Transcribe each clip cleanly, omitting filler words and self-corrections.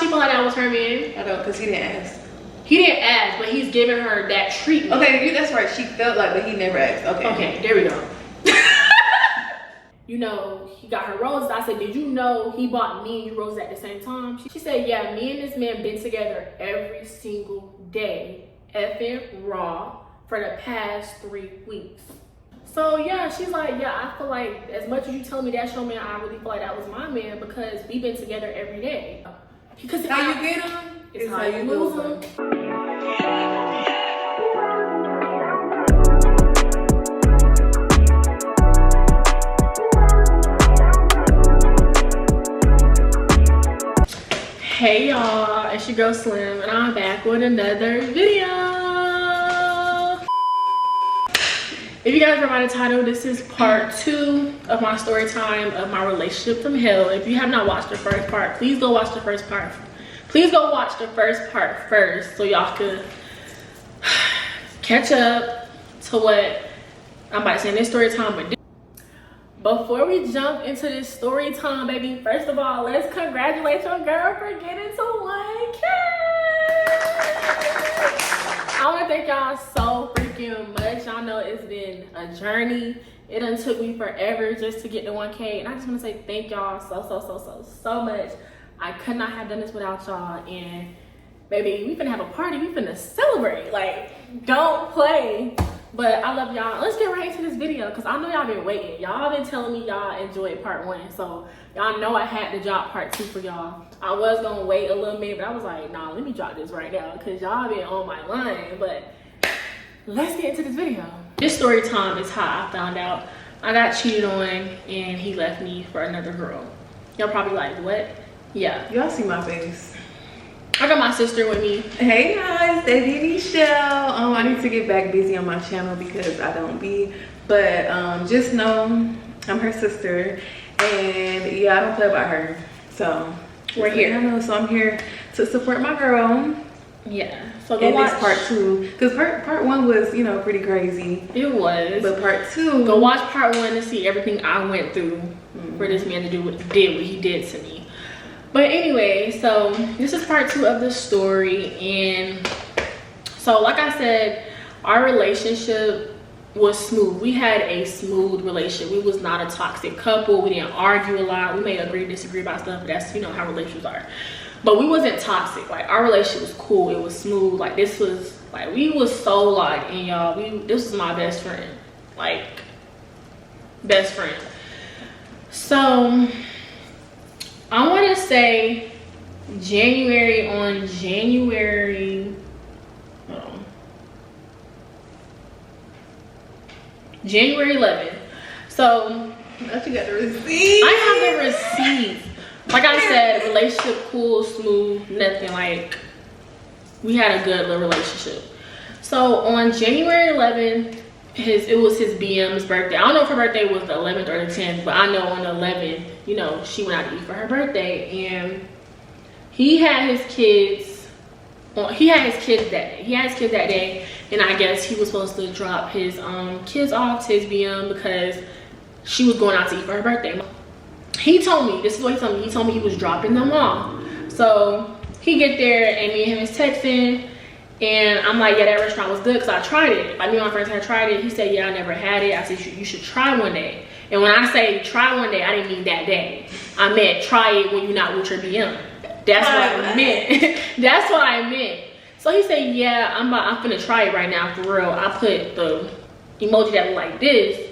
feel like that was her man? I don't, because he didn't ask. He didn't ask, but he's giving her that treatment. Okay, that's right. She felt like, but he never asked. Okay, there we go. You know, he got her roses. I said, did you know he bought me and you roses at the same time? She said, yeah, me and this man been together every single day, effing raw, for the past 3 weeks. So yeah, she's like, yeah, I feel like as much as you tell me that's your man, I really feel like that was my man because we've been together every day. Because how you get him, it's how you lose him. Hey y'all, it's your girl Slim and I'm back with another video. If you guys read by the title, this is part 2 of my story time of my relationship from hell. If you have not watched the first part, please go watch the first part. Please go watch the first part first so y'all could catch up to what I'm about to say in this story time. But before we jump into this story time, baby, first of all, let's congratulate your girl for getting to 1K. I want to thank y'all so freaking much. Y'all know it's been a journey. It done took me forever just to get to 1K. And I just want to say thank y'all so much. I could not have done this without y'all. And baby, we finna have a party. We finna celebrate. Like, don't play. But I love y'all. Let's get right into this video because I know y'all been waiting. Y'all been telling me y'all enjoyed part 1. So y'all know I had to drop part 2 for y'all. I was gonna wait a little bit, but I was like, nah, let me drop this right now because y'all been on my line. But let's get into this video. This story time is how I found out I got cheated on and he left me for another girl. Y'all probably like, what? Yeah. Y'all see my face. I got my sister with me. Hey guys, Davy Shell. I need to get back busy on my channel because I don't be. But just know I'm her sister, and yeah, I don't play about her. So we're here. I know. So I'm here to support my girl. Yeah. So go and watch this part 2 because part 1 was, you know, pretty crazy. It was. But part 2. Go watch part 1 to see everything I went through for this man to do what he did to me. But anyway, so this is part 2 of the story. And so like I said, our relationship was smooth. We had a smooth relationship. We was not a toxic couple. We didn't argue a lot. We may agree, disagree about stuff, but that's, you know, how relationships are. But we wasn't toxic. Like, our relationship was cool. It was smooth. Like, this was, like, we was so locked in, y'all. This was my best friend. Like, best friend. So I want to say January 11th. So I you got the receipt. I have the receipt. Like I said, relationship cool, smooth, nothing. Like, we had a good little relationship. So on January 11th, it was his BM's birthday. I don't know if her birthday was the 11th or the 10th, but I know on the 11th, you know, she went out to eat for her birthday, and he had his kids that day. And I guess he was supposed to drop his kids off to his BM because she was going out to eat for her birthday. He told me, this is what he told me. He told me he was dropping them off. So he get there and me and him is texting. And I'm like, yeah, that restaurant was good because I tried it. Like, me and my friends had tried it. He said, yeah, I never had it. I said, you should try one day. And when I say try one day, I didn't mean that day. I meant try it when you're not with your BM. That's what I meant. That's what I meant. So he said, yeah, I'm finna try it right now for real. I put the emoji that looked like this.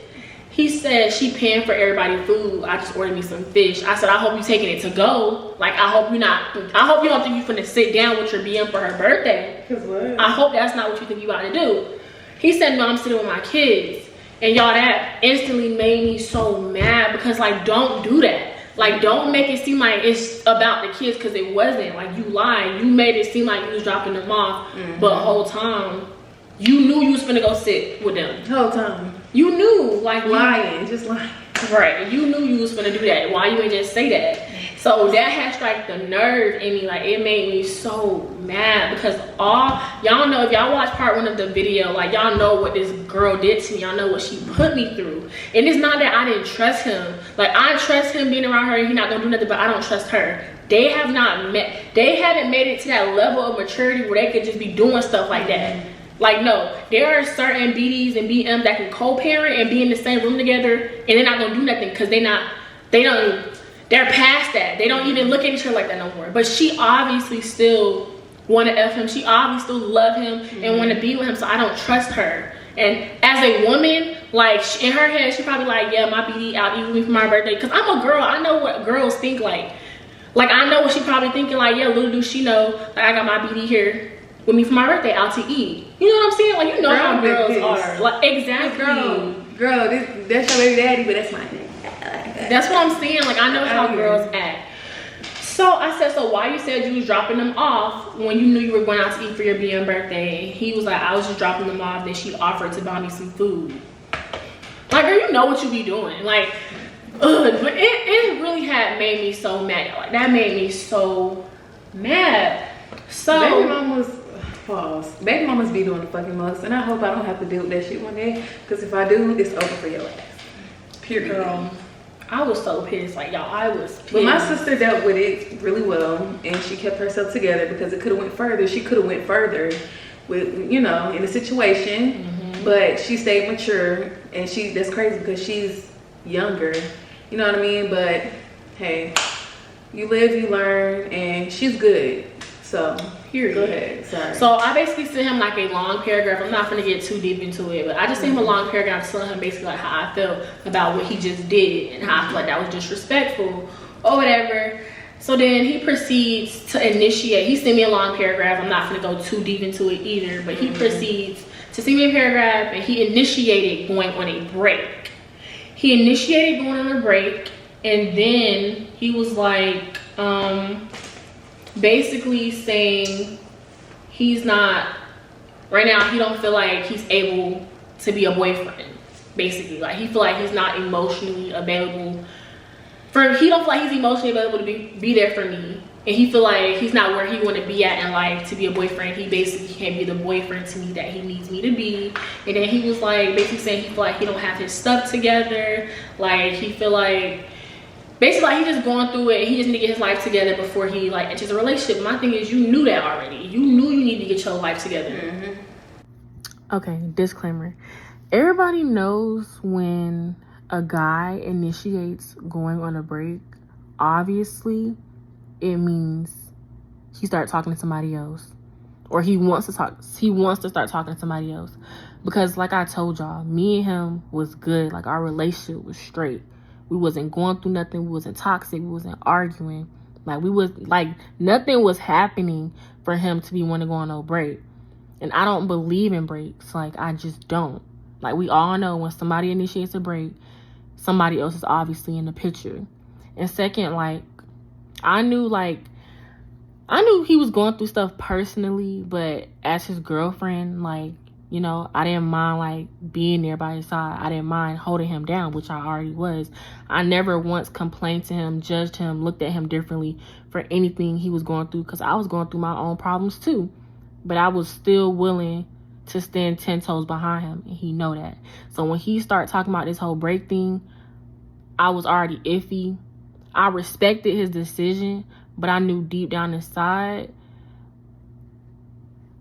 He said, she paying for everybody's food. I just ordered me some fish. I said, I hope you taking it to go. Like, I hope you don't think you finna sit down with your BM for her birthday. Cause what? I hope that's not what you think you about to do. He said, no, I'm sitting with my kids. And y'all, that instantly made me so mad because, like, don't do that. Like, don't make it seem like it's about the kids because it wasn't. Like, you lied. You made it seem like you was dropping them off. But the whole time, you knew you was finna go sit with them. The whole time. You knew, like, lying, just lying. Right, you knew you was gonna do that. Why you ain't just say that? So that had struck the nerve in me. Like, it made me so mad because y'all know, if y'all watch part 1 of the video, like, y'all know what this girl did to me. Y'all know what she put me through. And it's not that I didn't trust him. Like, I trust him being around her and he not gonna do nothing, but I don't trust her They haven't made it to that level of maturity where they could just be doing stuff like that. Like, no, there are certain BDs and BMs that can co-parent and be in the same room together, and they're not gonna do nothing because they're past that. They don't even look at each other like that no more. But she obviously still want to F him. She obviously still love him and want to be with him, so I don't trust her. And as a woman, like, in her head, she probably like, yeah, my BD out eating me for my birthday. Because I'm a girl. I know what girls think like. Like, I know what she probably thinking, like, yeah, little do she know, like, I got my BD here with me for my birthday, out to eat. You know what I'm saying? Like, you know how girls are. Like, exactly. Girl, that's your baby daddy, but that's mine. That's what I'm saying. Like, I know how girls act. So I said, so why you said you was dropping them off when you knew you were going out to eat for your BM birthday? He was like, I was just dropping them off. Then she offered to buy me some food. Like, girl, you know what you be doing. Like, ugh. But it really had made me so mad. Like, that made me so mad. So baby mamas be doing the fucking most, and I hope I don't have to deal with that shit one day, because if I do, it's over for your ass. Period. Girl, I was so pissed. Like, y'all, I was pissed. But my sister dealt with it really well, and she kept herself together because it could have went further. She could have went further with, you know, in the situation, but she stayed mature, and that's crazy because she's younger, you know what I mean? But hey, you live, you learn, and she's good. So, period. Go ahead. Sorry. So I basically sent him like a long paragraph. I'm not gonna get too deep into it, but I just sent him a long paragraph telling him basically like how I felt about what he just did and how I feel like that was disrespectful or whatever. So then he proceeds to initiate. He sent me a long paragraph. I'm not gonna go too deep into it either, but he proceeds to send me a paragraph, and he initiated going on a break. He initiated going on a break, and then he was like, basically saying he's not, right now he don't feel like he's able to be a boyfriend. Basically, like, he feel like he's not emotionally available he don't feel like he's emotionally available to be there for me, and he feel like he's not where he want to be at in life to be a boyfriend. He basically can't be the boyfriend to me that he needs me to be. And then he was like basically saying he feel like he don't have his stuff together, like he feel like basically like he just going through it, he just need to get his life together before he like enters a relationship. My thing is, you knew that already. You knew you need to get your life together. Okay, disclaimer. Everybody knows when a guy initiates going on a break, obviously it means he started talking to somebody else, or he wants to start talking to somebody else. Because like I told y'all, me and him was good. Like, our relationship was straight. We wasn't going through nothing. We wasn't toxic. We wasn't arguing. Like, we was like, nothing was happening for him to be want to go on no break. And I don't believe in breaks. Like, I just don't. Like, we all know when somebody initiates a break, somebody else is obviously in the picture. And second, like, I knew he was going through stuff personally, but as his girlfriend, like, you know, I didn't mind like being there by his side. I didn't mind holding him down, which I already was. I never once complained to him, judged him, looked at him differently for anything he was going through, because I was going through my own problems too. But I was still willing to stand 10 toes behind him, and he know that. So when he started talking about this whole break thing, I was already iffy. I respected his decision, but I knew deep down inside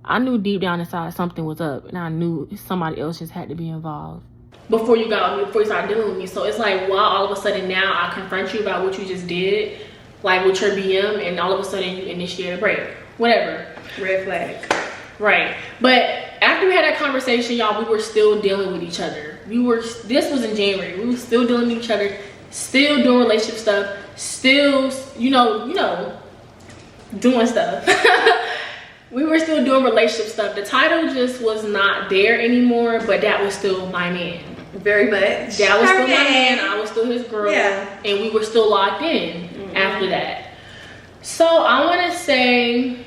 something was up, and I knew somebody else just had to be involved. Before you started dealing with me. So it's like, why all of a sudden now I confront you about what you just did, like with your BM, and all of a sudden you initiate a break. Whatever. Red flag. Right. But after we had that conversation, y'all, we were still dealing with each other. This was in January. We were still dealing with each other, still doing relationship stuff, still, you know, doing stuff. We were still doing relationship stuff. The title just was not there anymore, but that was still my man. Very much. That was still my man. I was still his girl. Yeah. And we were still locked in after that. So I want to say,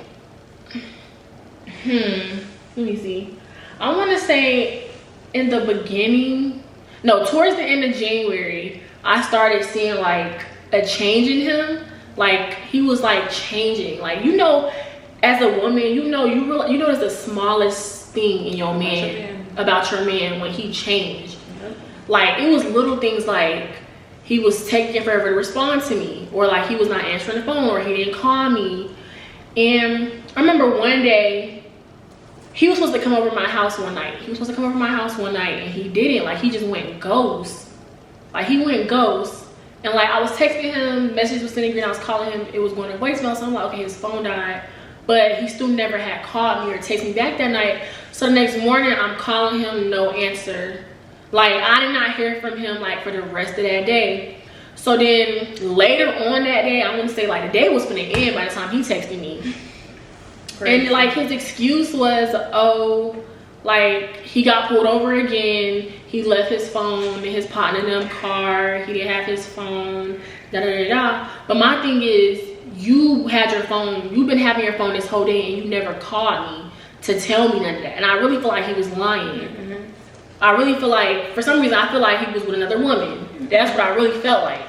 let me see. I want to say in the beginning, no, towards the end of January, I started seeing like a change in him. Like, he was like changing. Like, you know, as a woman, you notice the smallest thing in your man, about your man when he changed. Like, it was little things like he was taking forever to respond to me, or like he was not answering the phone, or he didn't call me. And I remember one day he was supposed to come over to my house one night. And he didn't. Like, he just went ghost. Like, he went ghost. And like, I was texting him, messages was sending, and I was calling him, it was going to voicemail. So I'm like, okay, his phone died. But he still never had called me or texted me back that night. So the next morning, I'm calling him, no answer. Like, I did not hear from him like for the rest of that day. So then later on that day, I want to say like the day was gonna end by the time he texted me. Crazy. And like, his excuse was, oh, like he got pulled over again. He left his phone in his partner in them car. He didn't have his phone, da da da da. But my thing is, you had your phone, you've been having your phone this whole day, and you never called me to tell me none of that. And I really feel like he was lying. I really feel like, for some reason, I feel like he was with another woman. That's what I really felt like.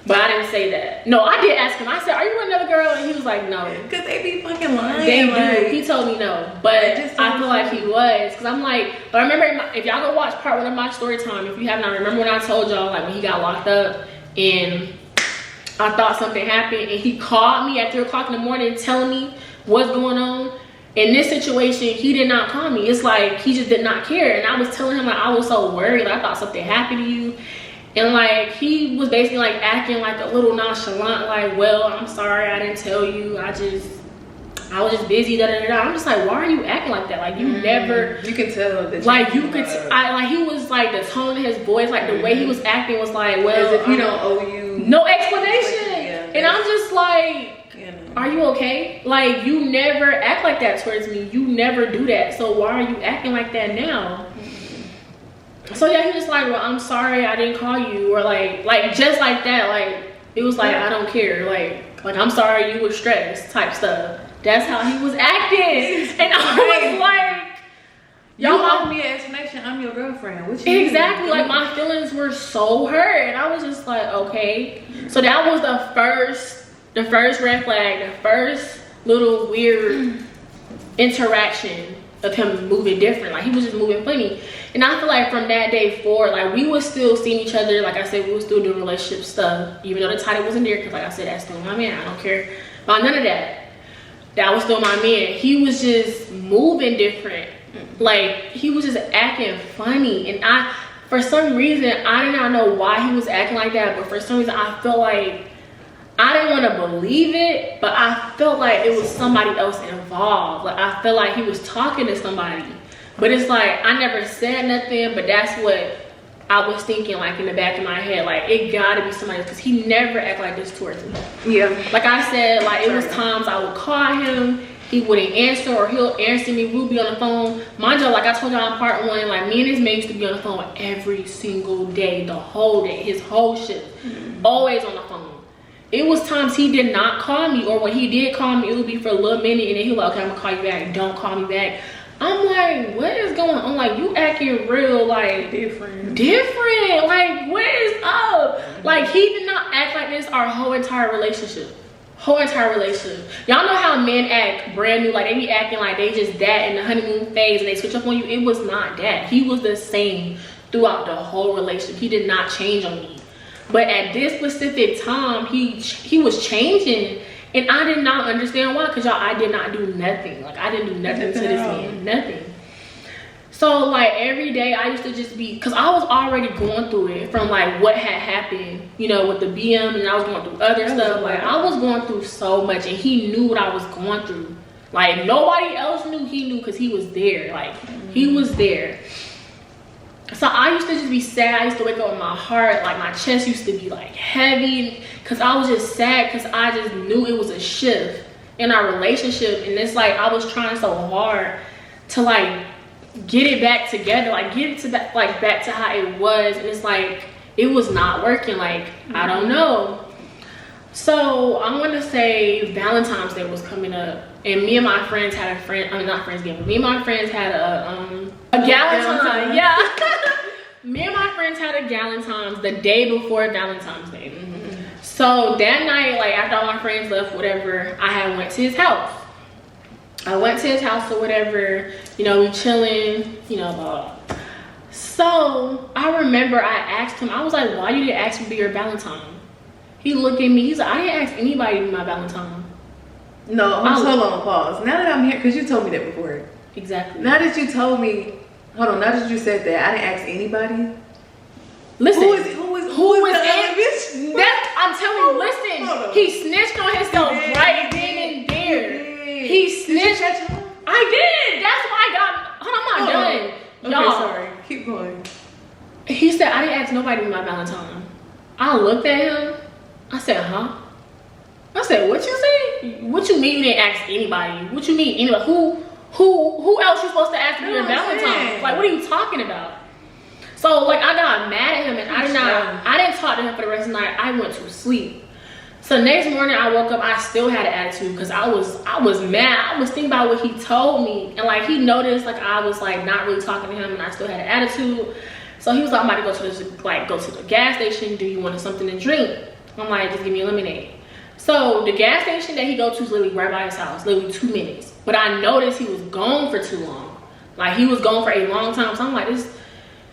But I didn't say that. No, I did ask him. I said, are you with another girl? And he was like, no. Because they be fucking lying. They like, do. He told me no. But I feel like he was. Because I'm like, but I remember, if y'all go watch part 1 of my story time, if you have not, remember when I told y'all, like when he got locked up and I thought something happened, and he called me at 3 o'clock in the morning telling me what's going on. In this situation, he did not call me. It's like he just did not care. And I was telling him, like, I was so worried. Like, I thought something happened to you. And like, he was basically like acting like a little nonchalant, like, well, I'm sorry, I didn't tell you. I was just busy, da da da da. I'm just like, why are you acting like that? Like, you never. You can tell that. Like, you could. Like, he was like, the tone of his voice, like the way he was acting was like, well, as if he don't owe you no explanation. And I'm just like, are you okay? Like, you never act like that towards me. You never do that. So why are you acting like that now? So yeah, he was like, well, I'm sorry I didn't call you, or like just like that. Like, it was like, I don't care. Like I'm sorry you were stressed type stuff. That's how he was acting. And I was like, you owe me an explanation. I'm your girlfriend. What you exactly mean? Like, my feelings were so hurt, and I was just like, okay. So that was the first red flag, the first little weird interaction of him moving different. Like, he was just moving funny. And I feel like from that day forward, like, we was still seeing each other. Like I said, we was still doing relationship stuff, even though the title wasn't there, because like I said, that's still my man. I don't care about none of that. That was still my man. He was just moving different. Like, he was just acting funny. And for some reason, I did not know why he was acting like that, but for some reason, I felt like, I didn't want to believe it, but I felt like it was somebody else involved. Like, I felt like he was talking to somebody. But it's like, I never said nothing, but that's what I was thinking, like, in the back of my head. Like, it gotta be somebody else, because he never act like this towards me. Yeah. Like I said, like, it was times I would call him, he wouldn't answer, or he'll answer me, we'll be on the phone. Mind you, like I told y'all in part 1, like, me and his man used to be on the phone every single day, the whole day, his whole shift. Always on the phone. It was times he did not call me, or when he did call me, it would be for a little minute, and then he was like, okay, I'm gonna call you back, don't call me back. I'm like, what is going on? Like, you acting real, like, different. Like, what is up? Like, he did not act like this our whole entire relationship. Y'all know how men act brand new, like, they be acting like they just that in the honeymoon phase and they switch up on you. It was not that. He was the same throughout the whole relationship. He did not change on me. But at this specific time, he was changing. And I did not understand why, because y'all, I did not do nothing. Like, I didn't do nothing to this man, nothing. So, like, every day I used to just be, because I was already going through it from, like, what had happened, you know, with the BM, and I was going through other stuff. Like, I was going through so much, and he knew what I was going through. Like, nobody else knew, he knew, because he was there. Like, he was there. So I used to just be sad. I used to wake up with my heart, like, my chest used to be, like, heavy, because I was just sad, because I just knew it was a shift in our relationship. And it's like, I was trying so hard to, like, get it back together, like, get it to that, like, back to how it was. And it's like, it was not working. Like, I don't know. So I'm gonna say Valentine's Day was coming up, and me and my friends had a friend, I mean, not friends again, but me and my friends had a Galentine's. Yeah. Me and my friends had a Galentine's the day before Valentine's Day. So that night, like, after all my friends left, whatever, I had went to his house. I went to his house or whatever, you know, we chilling, you know, blah. So I remember I asked him, I was like, why you didn't ask me to be your Valentine? He looked at me, he's like, I didn't ask anybody to be my Valentine. No, hold on, pause. Now that I'm here, because you told me that before. Exactly. Now that you told me, hold on, now that you said that, I didn't ask anybody. Listen. Who is the other bitch? I'm telling you, listen. He snitched on himself right then and there. He snitched. I did. That's why I got, hold on, I'm not done. Okay, Y'all. sorry. Keep going. He said, I didn't ask nobody to be my Valentine. I looked at him. I said, huh? I said, what you say? What you mean you didn't ask anybody? What you mean anybody? Who else you supposed to ask to be your Valentine? Like, what are you talking about? So, like, I got mad at him, and I didn't talk to him for the rest of the night. I went to sleep. So next morning I woke up, I still had an attitude because I was mad. I was thinking about what he told me, and like he noticed like I was like not really talking to him, and I still had an attitude. So he was like, I'm about to go to the gas station. Do you want something to drink? I'm like, just give me a lemonade. So the gas station that he go to is literally right by his house, literally 2 minutes. But I noticed he was gone for too long. Like he was gone for a long time. So I'm like,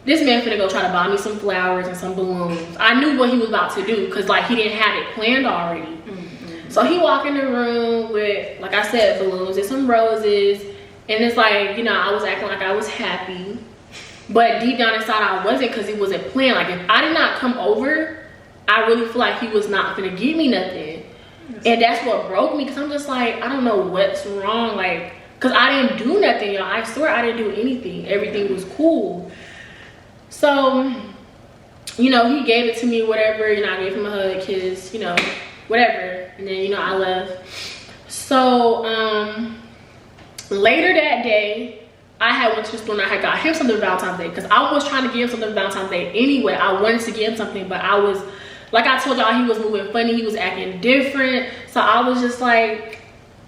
this man finna go try to buy me some flowers and some balloons. I knew what he was about to do because like he didn't have it planned already. Mm-hmm. So he walked in the room with, like I said, balloons and some roses. And it's like, you know, I was acting like I was happy. But deep down inside I wasn't because it wasn't planned. Like if I did not come over, I really feel like he was not gonna give me nothing. And that's what broke me because I'm just like, I don't know what's wrong. Like, because I didn't do nothing, y'all. I swear I didn't do anything. Everything was cool. So, you know, he gave it to me, whatever. You know, I gave him a hug, kiss, you know, whatever. And then, you know, I left. So, later that day, I had went to the store and I had got him something for Valentine's Day. Because I was trying to give him something for Valentine's Day anyway. I wanted to give him something, but I was, like I told y'all, he was moving funny. He was acting different. So I was just like,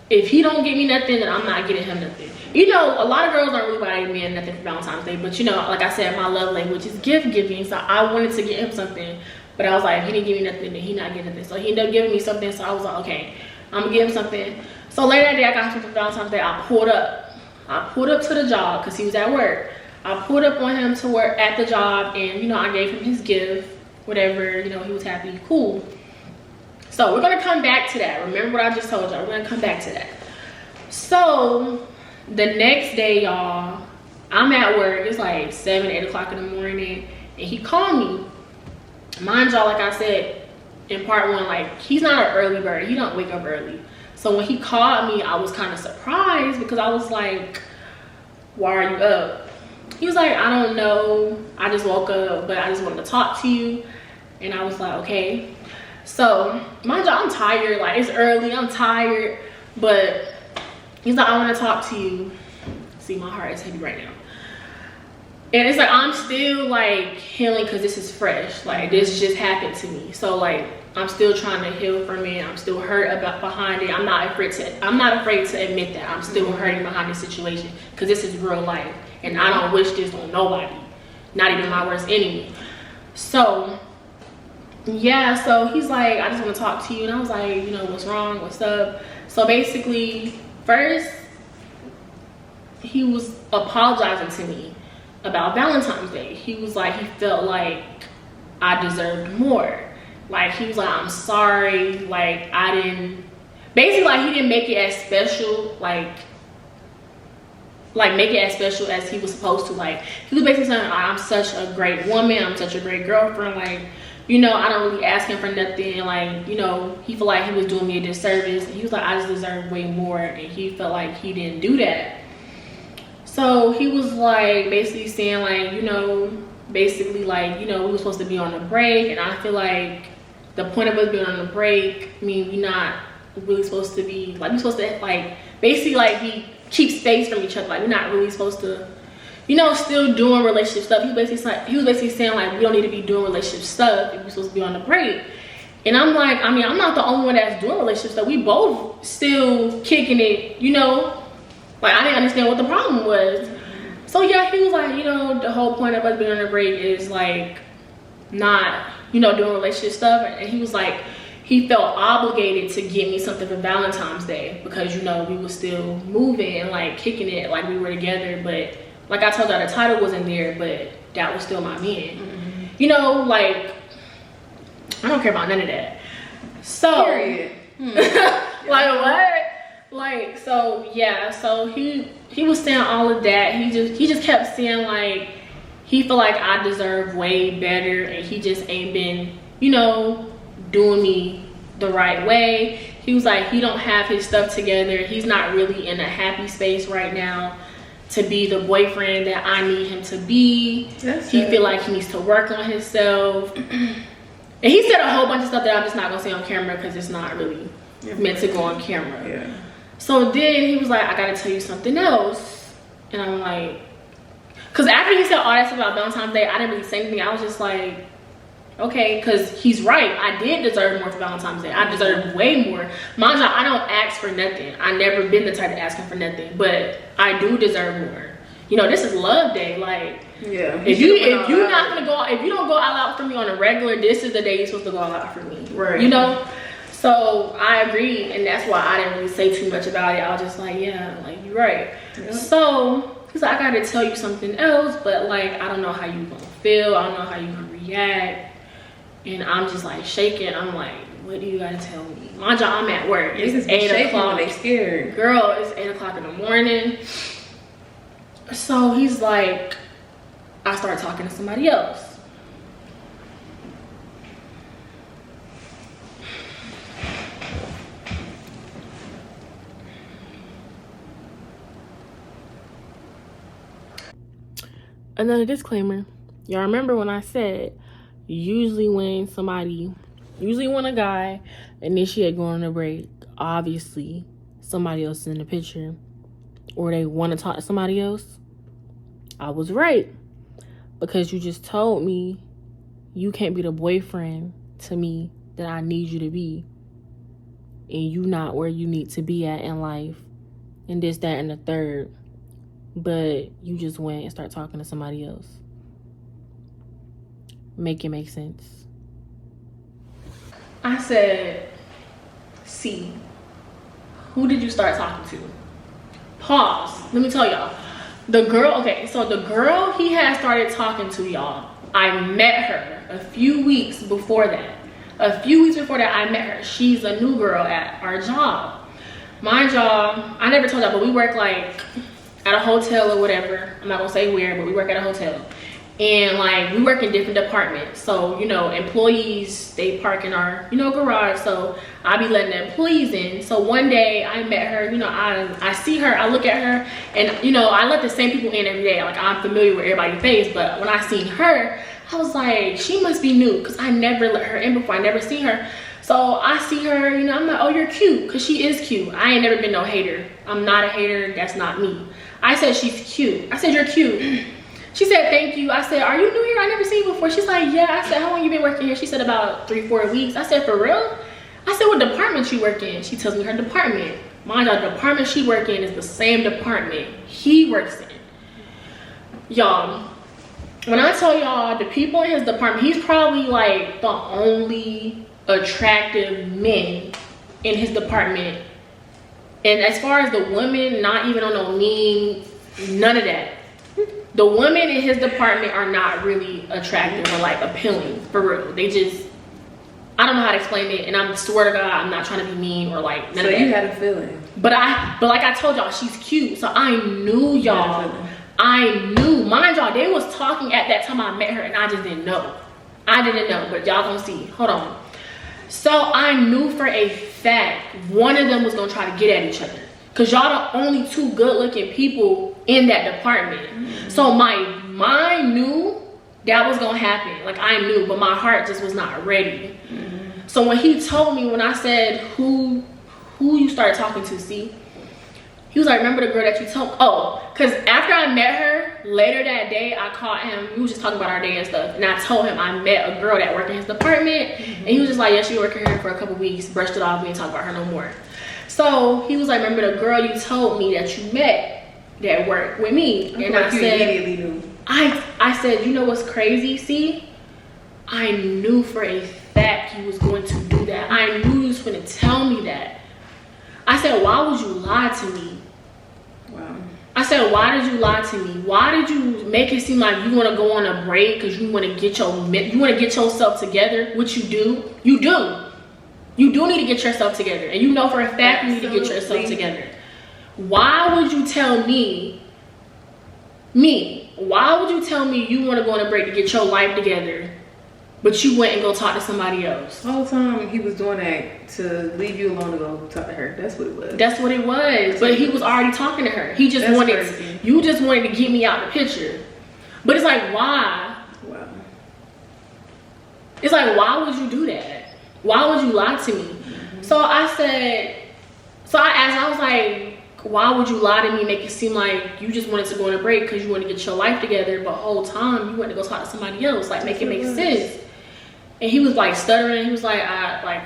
if he don't get me nothing, then I'm not getting him nothing. You know, a lot of girls don't really buy a man nothing for Valentine's Day. But, you know, like I said, my love language is gift giving. So I wanted to get him something. But I was like, if he didn't give me nothing, then he not getting nothing. So he ended up giving me something. So I was like, okay, I'm going to give him something. So later that day, I got him something for Valentine's Day. I pulled up to the job because he was at work. I pulled up on him to work at the job. And, you know, I gave him his gift. Whatever, you know, he was happy. Cool. So we're going to come back to that. Remember what I just told y'all. We're going to come back to that. So the next day, y'all, I'm at work. It's like 7, 8 o'clock in the morning. And he called me. Mind y'all, like I said in part 1, like, he's not an early bird. He don't wake up early. So when he called me, I was kind of surprised because I was like, why are you up? He was like, I don't know. I just woke up, but I just wanted to talk to you. And I was like, okay. So, mind y'all, I'm tired. Like, it's early. I'm tired. But he's like, I want to talk to you. See, my heart is heavy right now. And it's like, I'm still, like, healing because this is fresh. Like, this just happened to me. So, like, I'm still trying to heal from it. I'm still hurt behind it. I'm not afraid to admit that. I'm still hurting behind this situation because this is real life. And I don't wish this on nobody. Not even my worst enemy. So, yeah, so he's like, I just want to talk to you. And I was like, you know, what's wrong? What's up? So basically, first, he was apologizing to me about Valentine's Day. He was like, he felt like I deserved more. Like, he was like, I'm sorry. Like, I didn't, basically, like, he didn't make it as special, like make it as special as he was supposed to. Like, he was basically saying, I'm such a great woman. I'm such a great girlfriend. Like, you know, I don't really ask him for nothing. Like, you know, he felt like he was doing me a disservice. And he was like, I just deserve way more. And he felt like he didn't do that. So he was like, basically saying like, you know, basically like, you know, we were supposed to be on a break. And I feel like the point of us being on a break, I mean, we're not really supposed to be, like, we're supposed to like, basically like keep space from each other. Like, we're not really supposed to, you know, still doing relationship stuff. He was basically saying like, we don't need to be doing relationship stuff if we're supposed to be on the break. And I'm like, I mean, I'm not the only one that's doing relationship stuff. We both still kicking it, you know. Like, I didn't understand what the problem was. So yeah, he was like, you know, the whole point of us being on the break is like not, you know, doing relationship stuff. And he was like, he felt obligated to get me something for Valentine's Day because, you know, we were still moving and like kicking it like we were together. But like I told y'all, the title wasn't there, but that was still my man. You know, like, I don't care about none of that. So, Period. like what? Like, so yeah, so he was saying all of that. He just kept saying like he feel like I deserve way better, and he just ain't been, you know, doing me the right way. He was like, he don't have his stuff together. He's not really in a happy space right now to be the boyfriend that I need him to be. He feel like he needs to work on himself. And he said a whole bunch of stuff that I'm just not gonna say on camera because it's not really meant to go on camera. Yeah. So then he was like, I gotta tell you something else. And I'm like, because after he said all that stuff about Valentine's Day, I didn't really say anything. I was just like, okay, because he's right. I did deserve more for Valentine's Day. I deserve way more. Mind you, I don't ask for nothing. I never been the type of asking for nothing, but I do deserve more. You know, this is love day. like, yeah, if you not gonna go, if you don't go all out for me on a regular, this is the day you're supposed to go all out for me, right? You know. So I agreed, and that's why I didn't really say too much about it. I was just like, yeah, like, you're right. Yep. So he's like, I gotta tell you something else, but like, I don't know how you gonna feel. I don't know how you gonna react. And I'm just like shaking. I'm like, what do you gotta tell me? Mind you, I'm at work. It's 8 o'clock. They scared. Girl, it's 8 o'clock in the morning. So he's like, I start talking to somebody else. Another disclaimer. Y'all remember when I said usually when a guy initiate going on a break, obviously somebody else is in the picture or they want to talk to somebody else? I was right, because you just told me you can't be the boyfriend to me that I need you to be, and you not where you need to be at in life, and this, that, and the third, but you just went and start talking to somebody else. Make it make sense. I said, C, who did you start talking to? Pause. Let me tell y'all. The girl he had started talking to, y'all, I met her a few weeks before that. I met her. She's a new girl at our job. My job, I never told y'all, but we work like at a hotel or whatever. I'm not gonna say where, but we work at a hotel. And like, we work in different departments. So, you know, employees, they park in our, you know, garage. So I be letting the employees in. So one day I met her, you know, I see her, I look at her, and you know, I let the same people in every day. Like, I'm familiar with everybody's face, but when I seen her, I was like, she must be new, because I never let her in before. I never seen her. So I see her, you know, I'm like, oh, you're cute, because she is cute. I ain't never been no hater. I'm not a hater. That's not me. I said, she's cute. I said, you're cute. She said, thank you. I said, are you new here? I never seen you before. She's like, yeah. I said, how long you been working here? She said, about 3-4 weeks. I said, for real? I said, what department you work in? She tells me her department. Mind you, the department she work in is the same department he works in. Y'all, when I tell y'all, the people in his department, he's probably like the only attractive men in his department. And as far as the women, not even on no mean, none of that. The women in his department are not really attractive or like appealing, for real. They just, I don't know how to explain it, and I swear to God, I'm not trying to be mean or like none of that. So you had a feeling. But like I told y'all, she's cute. So I knew, y'all. I knew. Mind y'all, they was talking at that time I met her, and I just didn't know. I didn't know, but y'all gonna see. Hold on. So I knew for a fact one of them was gonna try to get at each other, because y'all the only two good looking people in that department. Mm-hmm. So my mind knew that was gonna happen. Like, I knew, but my heart just was not ready. Mm-hmm. So when he told me, when I said, who you started talking to, see? He was like, remember the girl that you told me? Oh, because after I met her, later that day, I called him. We was just talking about our day and stuff. And I told him I met a girl that worked in his department. Mm-hmm. And he was just like, yeah, she working here for a couple weeks. Brushed it off. We didn't talk about her no more. So he was like, remember the girl you told me that you met that worked with me? And I said, immediately knew. I said, you know what's crazy? See, I knew for a fact he was going to do that. I knew he was going to tell me that. I said, why would you lie to me? Wow. I I said, why did you lie to me? Why did you make it seem like you want to go on a break because you want to get yourself together? Which you do. You do need to get yourself together, and you know for a fact you need to get yourself together. Why would you tell me? Why would you tell me you want to go on a break to get your life together, but you went and go talk to somebody else? The whole time he was doing that to leave you alone to go talk to her. That's what it was. That's what it was. But he was already talking to her. He just you just wanted to get me out the picture. But it's like, why? Wow. It's like, why would you do that? Why would you lie to me? So I asked, I was like, why would you lie to me, make it seem like you just wanted to go on a break because you wanted to get your life together, but the whole time you wanted to go talk to somebody else, like make it make sense. And he was like stuttering. He was like, I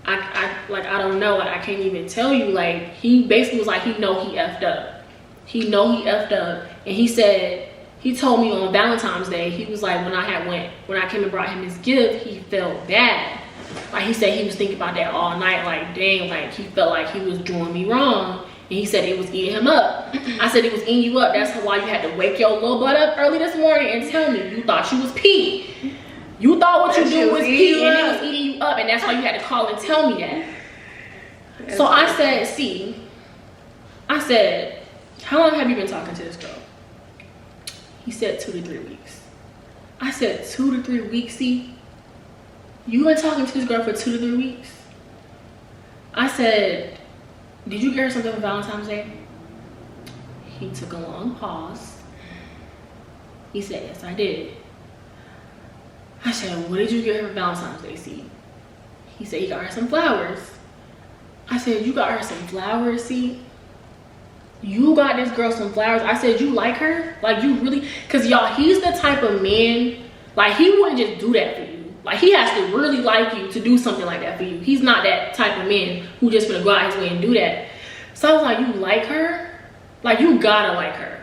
don't know, like I can't even tell you. Like he basically was like, he know he effed up. He know he effed up. And he told me on Valentine's Day, he was like, when I came and brought him his gift, he felt bad. Like he said he was thinking about that all night, like dang, like he felt like he was doing me wrong. And he said it was eating him up. I said it was eating you up. That's why you had to wake your little butt up early this morning and tell me you thought you was pee. You thought what you do was pee and it was eating you up, and that's why you had to call and tell me that. So I said, how long have you been talking to this girl? He said 2 to 3 weeks. I said 2 to 3 weeks, see? You been talking to this girl for 2 to 3 weeks? I said, did you get her something for Valentine's Day? He took a long pause. He said, yes, I did. I said, what did you get her for Valentine's Day, see? He said he got her some flowers. I said, you got her some flowers, see? You got this girl some flowers. I said, you like her? Like, you really? Because, y'all, he's the type of man, like, he wouldn't just do that for you. Like, he has to really like you to do something like that for you. He's not that type of man who just gonna go out his way and do that. So I was like, you like her? Like, you gotta like her.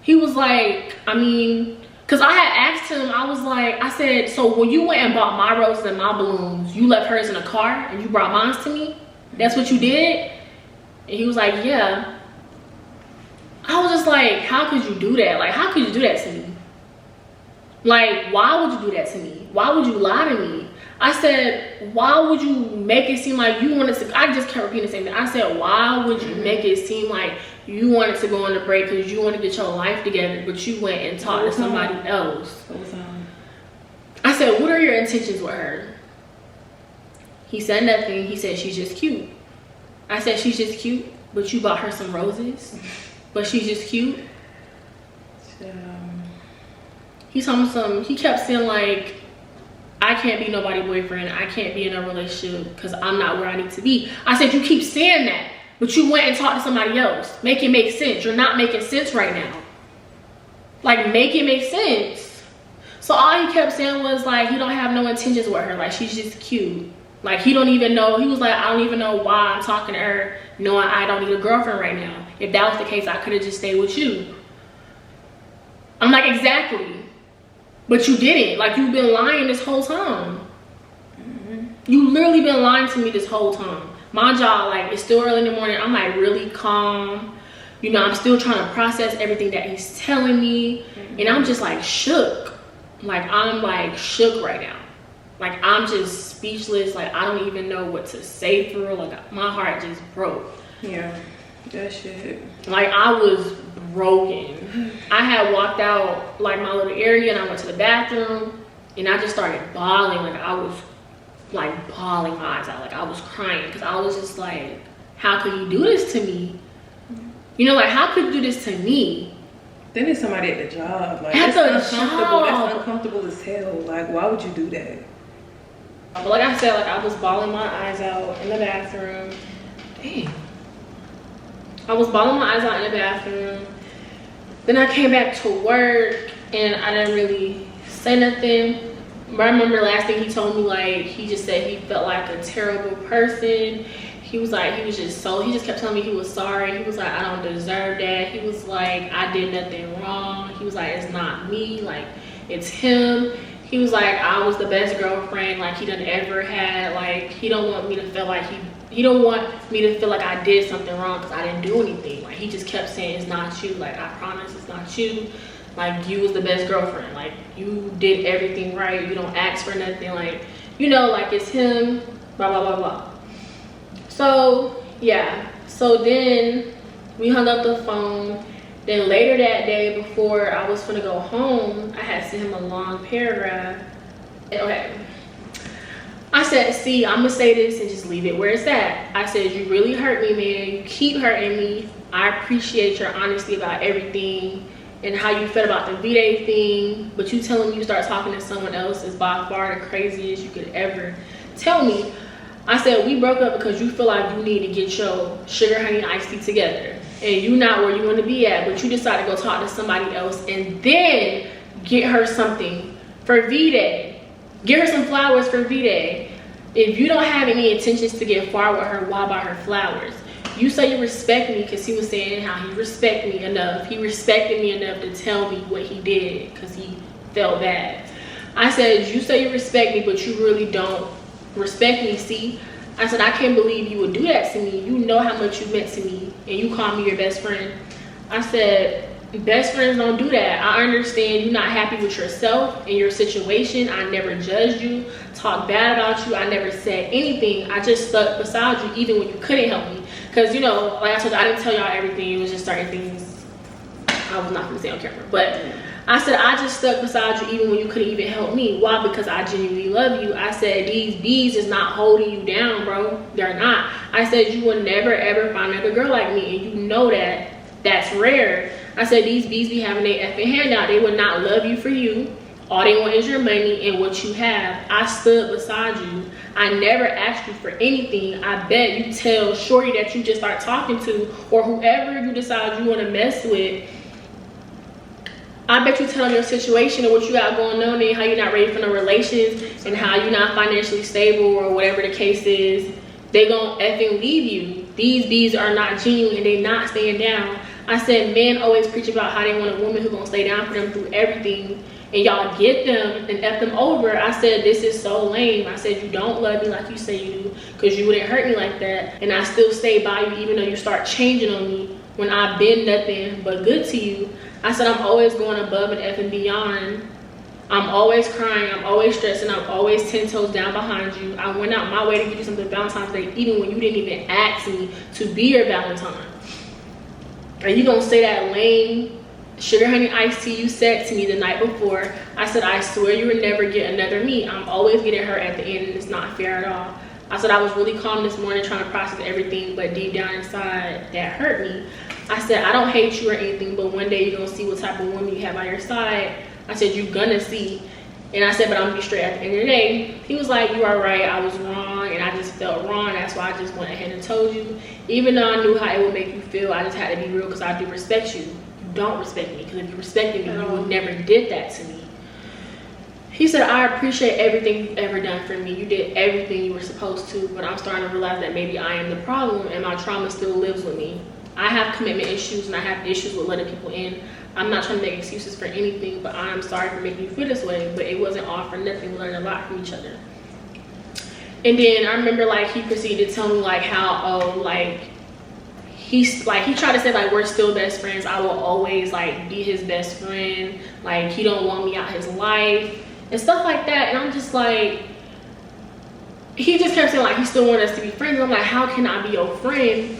He was like, I mean, because I had asked him, I said, so when you went and bought my roses and my balloons, you left hers in a car and you brought mine to me? That's what you did? And he was like, yeah. I was just like, how could you do that? Like, how could you do that to me? Like, why would you do that to me? Why would you lie to me? I said, why would you make it seem like you wanted to, I just kept repeating the same thing. I said, why would you make it seem like you wanted to go on a break because you wanted to get your life together, but you went and talked to somebody else? I said, what are your intentions with her? He said nothing. He said, she's just cute. I said, she's just cute, but you bought her some roses, but she's just cute. He told me he kept saying like, I can't be nobody's boyfriend. I can't be in a relationship because I'm not where I need to be. I said, you keep saying that, but you went and talked to somebody else. Make it make sense. You're not making sense right now. Like, make it make sense. So all he kept saying was like, he don't have no intentions with her. Like, she's just cute. Like, he don't even know. He was like, I don't even know why I'm talking to her knowing I don't need a girlfriend right now. If that was the case, I could have just stayed with you. I'm like, exactly. But you didn't. Like, you've been lying this whole time. You literally been lying to me this whole time. My job, like, it's still early in the morning. I'm like really calm. You know, I'm still trying to process everything that he's telling me. And I'm just like shook. Like, I'm like shook right now. Like, I'm just speechless. Like, I don't even know what to say for real. Like, my heart just broke. Yeah, that shit. Like, I was broken. I had walked out like my little area and I went to the bathroom and I just started bawling. Like, I was like bawling my eyes out. Like, I was crying because I was just like, how could you do this to me? You know, like, how could you do this to me? Then there's somebody at the job. Like, at that's the uncomfortable. job. That's uncomfortable as hell. Like, why would you do that? But like I said, like, I was bawling my eyes out in the bathroom. Dang. I was bawling my eyes out in the bathroom. Then I came back to work and I didn't really say nothing. But I remember last thing he told me, like, he just said he felt like a terrible person. He was like, he just kept telling me he was sorry. He was like, I don't deserve that. He was like, I did nothing wrong. He was like, it's not me, like, it's him. He was like, I was the best girlfriend like he done ever had. Like, he don't want me to feel like he don't want me to feel like I did something wrong because I didn't do anything. Like, he just kept saying, it's not you. Like, I promise it's not you. Like, you was the best girlfriend. Like, you did everything right. You don't ask for nothing. Like, you know, like, it's him, blah, blah, blah, blah. So, yeah. So then we hung up the phone. Then later that day, before I was gonna go home, I had sent him a long paragraph. Okay. I said, see, I'm gonna say this and just leave it where it's at. I said, you really hurt me, man. You keep hurting me. I appreciate your honesty about everything and how you felt about the V-Day thing, but you telling me you start talking to someone else is by far the craziest you could ever tell me. I said, we broke up because you feel like you need to get your sugar honey iced tea together and you not where you want to be at, but you decide to go talk to somebody else and then get her something for V-Day. Get her some flowers for V-Day. If you don't have any intentions to get far with her, why buy her flowers? You say you respect me because he was saying how he respected me enough. He respected me enough to tell me what he did because he felt bad. I said, you say you respect me, but you really don't respect me. See, I said, I can't believe you would do that to me. You know how much you meant to me and you call me your best friend. I said, best friends don't do that. I understand you're not happy with yourself and your situation. I never judged you, talked bad about you. I never said anything. I just stuck beside you even when you couldn't help me. Because, you know, like I told you, I didn't tell y'all everything. It was just certain things I was not going to say on camera. But I said, I just stuck beside you even when you couldn't even help me. Why? Because I genuinely love you. I said, these bees is not holding you down, bro. They're not. I said, you will never, ever find another girl like me. And you know that. That's rare. I said, these bees be having their effing hand out. They would not love you for you. All they want is your money and what you have. I stood beside you. I never asked you for anything. I bet you tell shorty that you just start talking to or whoever you decide you want to mess with. I bet you tell them your situation and what you got going on and how you're not ready for no relations and how you're not financially stable or whatever the case is. They gonna effing leave you. These bees are not genuine and they not staying down. I said, men always preach about how they want a woman who gonna stay down for them through everything, and y'all get them and F them over. I said, this is so lame. I said, you don't love me like you say you do, because you wouldn't hurt me like that, and I still stay by you even though you start changing on me when I've been nothing but good to you. I said, I'm always going above and F and beyond. I'm always crying, I'm always stressing, I'm always 10 toes down behind you. I went out my way to give you something Valentine's Day even when you didn't even ask me to be your Valentine. Are you gonna say that lame sugar honey iced tea you said to me the night before? I said, I swear you would never get another me. I'm always getting hurt at the end and it's not fair at all. I said, I was really calm this morning trying to process everything, but deep down inside that hurt me. I said, I don't hate you or anything, but one day you're gonna see what type of woman you have by your side. I said, you're gonna see. And I said, but I'm gonna be straight at the end of the day. He was like, you are right, I was wrong, and I just felt wrong. That's why I just went ahead and told you. Even though I knew how it would make you feel, I just had to be real because I do respect you. You don't respect me, because if you respected me, you would never did that to me. He said, I appreciate everything you've ever done for me. You did everything you were supposed to, but I'm starting to realize that maybe I am the problem and my trauma still lives with me. I have commitment issues and I have issues with letting people in. I'm not trying to make excuses for anything, but I'm sorry for making you feel this way, but it wasn't all for nothing. We learned a lot from each other. And then I remember like he proceeded to tell me like how, he tried to say like we're still best friends. I will always like be his best friend. Like he don't want me out his life and stuff like that. And I'm just like, he just kept saying like he still wanted us to be friends. And I'm like, how can I be your friend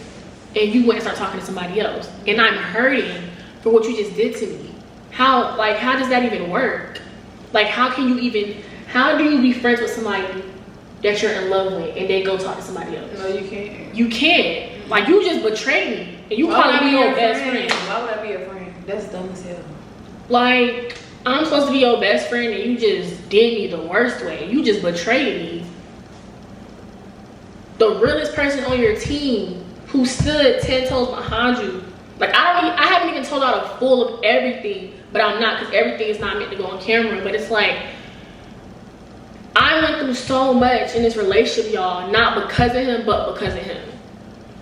and you went and start talking to somebody else? And I'm hurting for what you just did to me. How does that even work? Like how do you be friends with somebody that you're in love with and they go talk to somebody else? No, you can't. You can't. Like you just betrayed me and you calling me your best friend. Why would I be a friend? That's dumb as hell. Like I'm supposed to be your best friend and you just did me the worst way. You just betrayed me. The realest person on your team who stood 10 toes behind you. Like I haven't even told out a full of everything, but I'm not, because everything is not meant to go on camera. But it's like I went through so much in this relationship, y'all, not because of him, but because of him.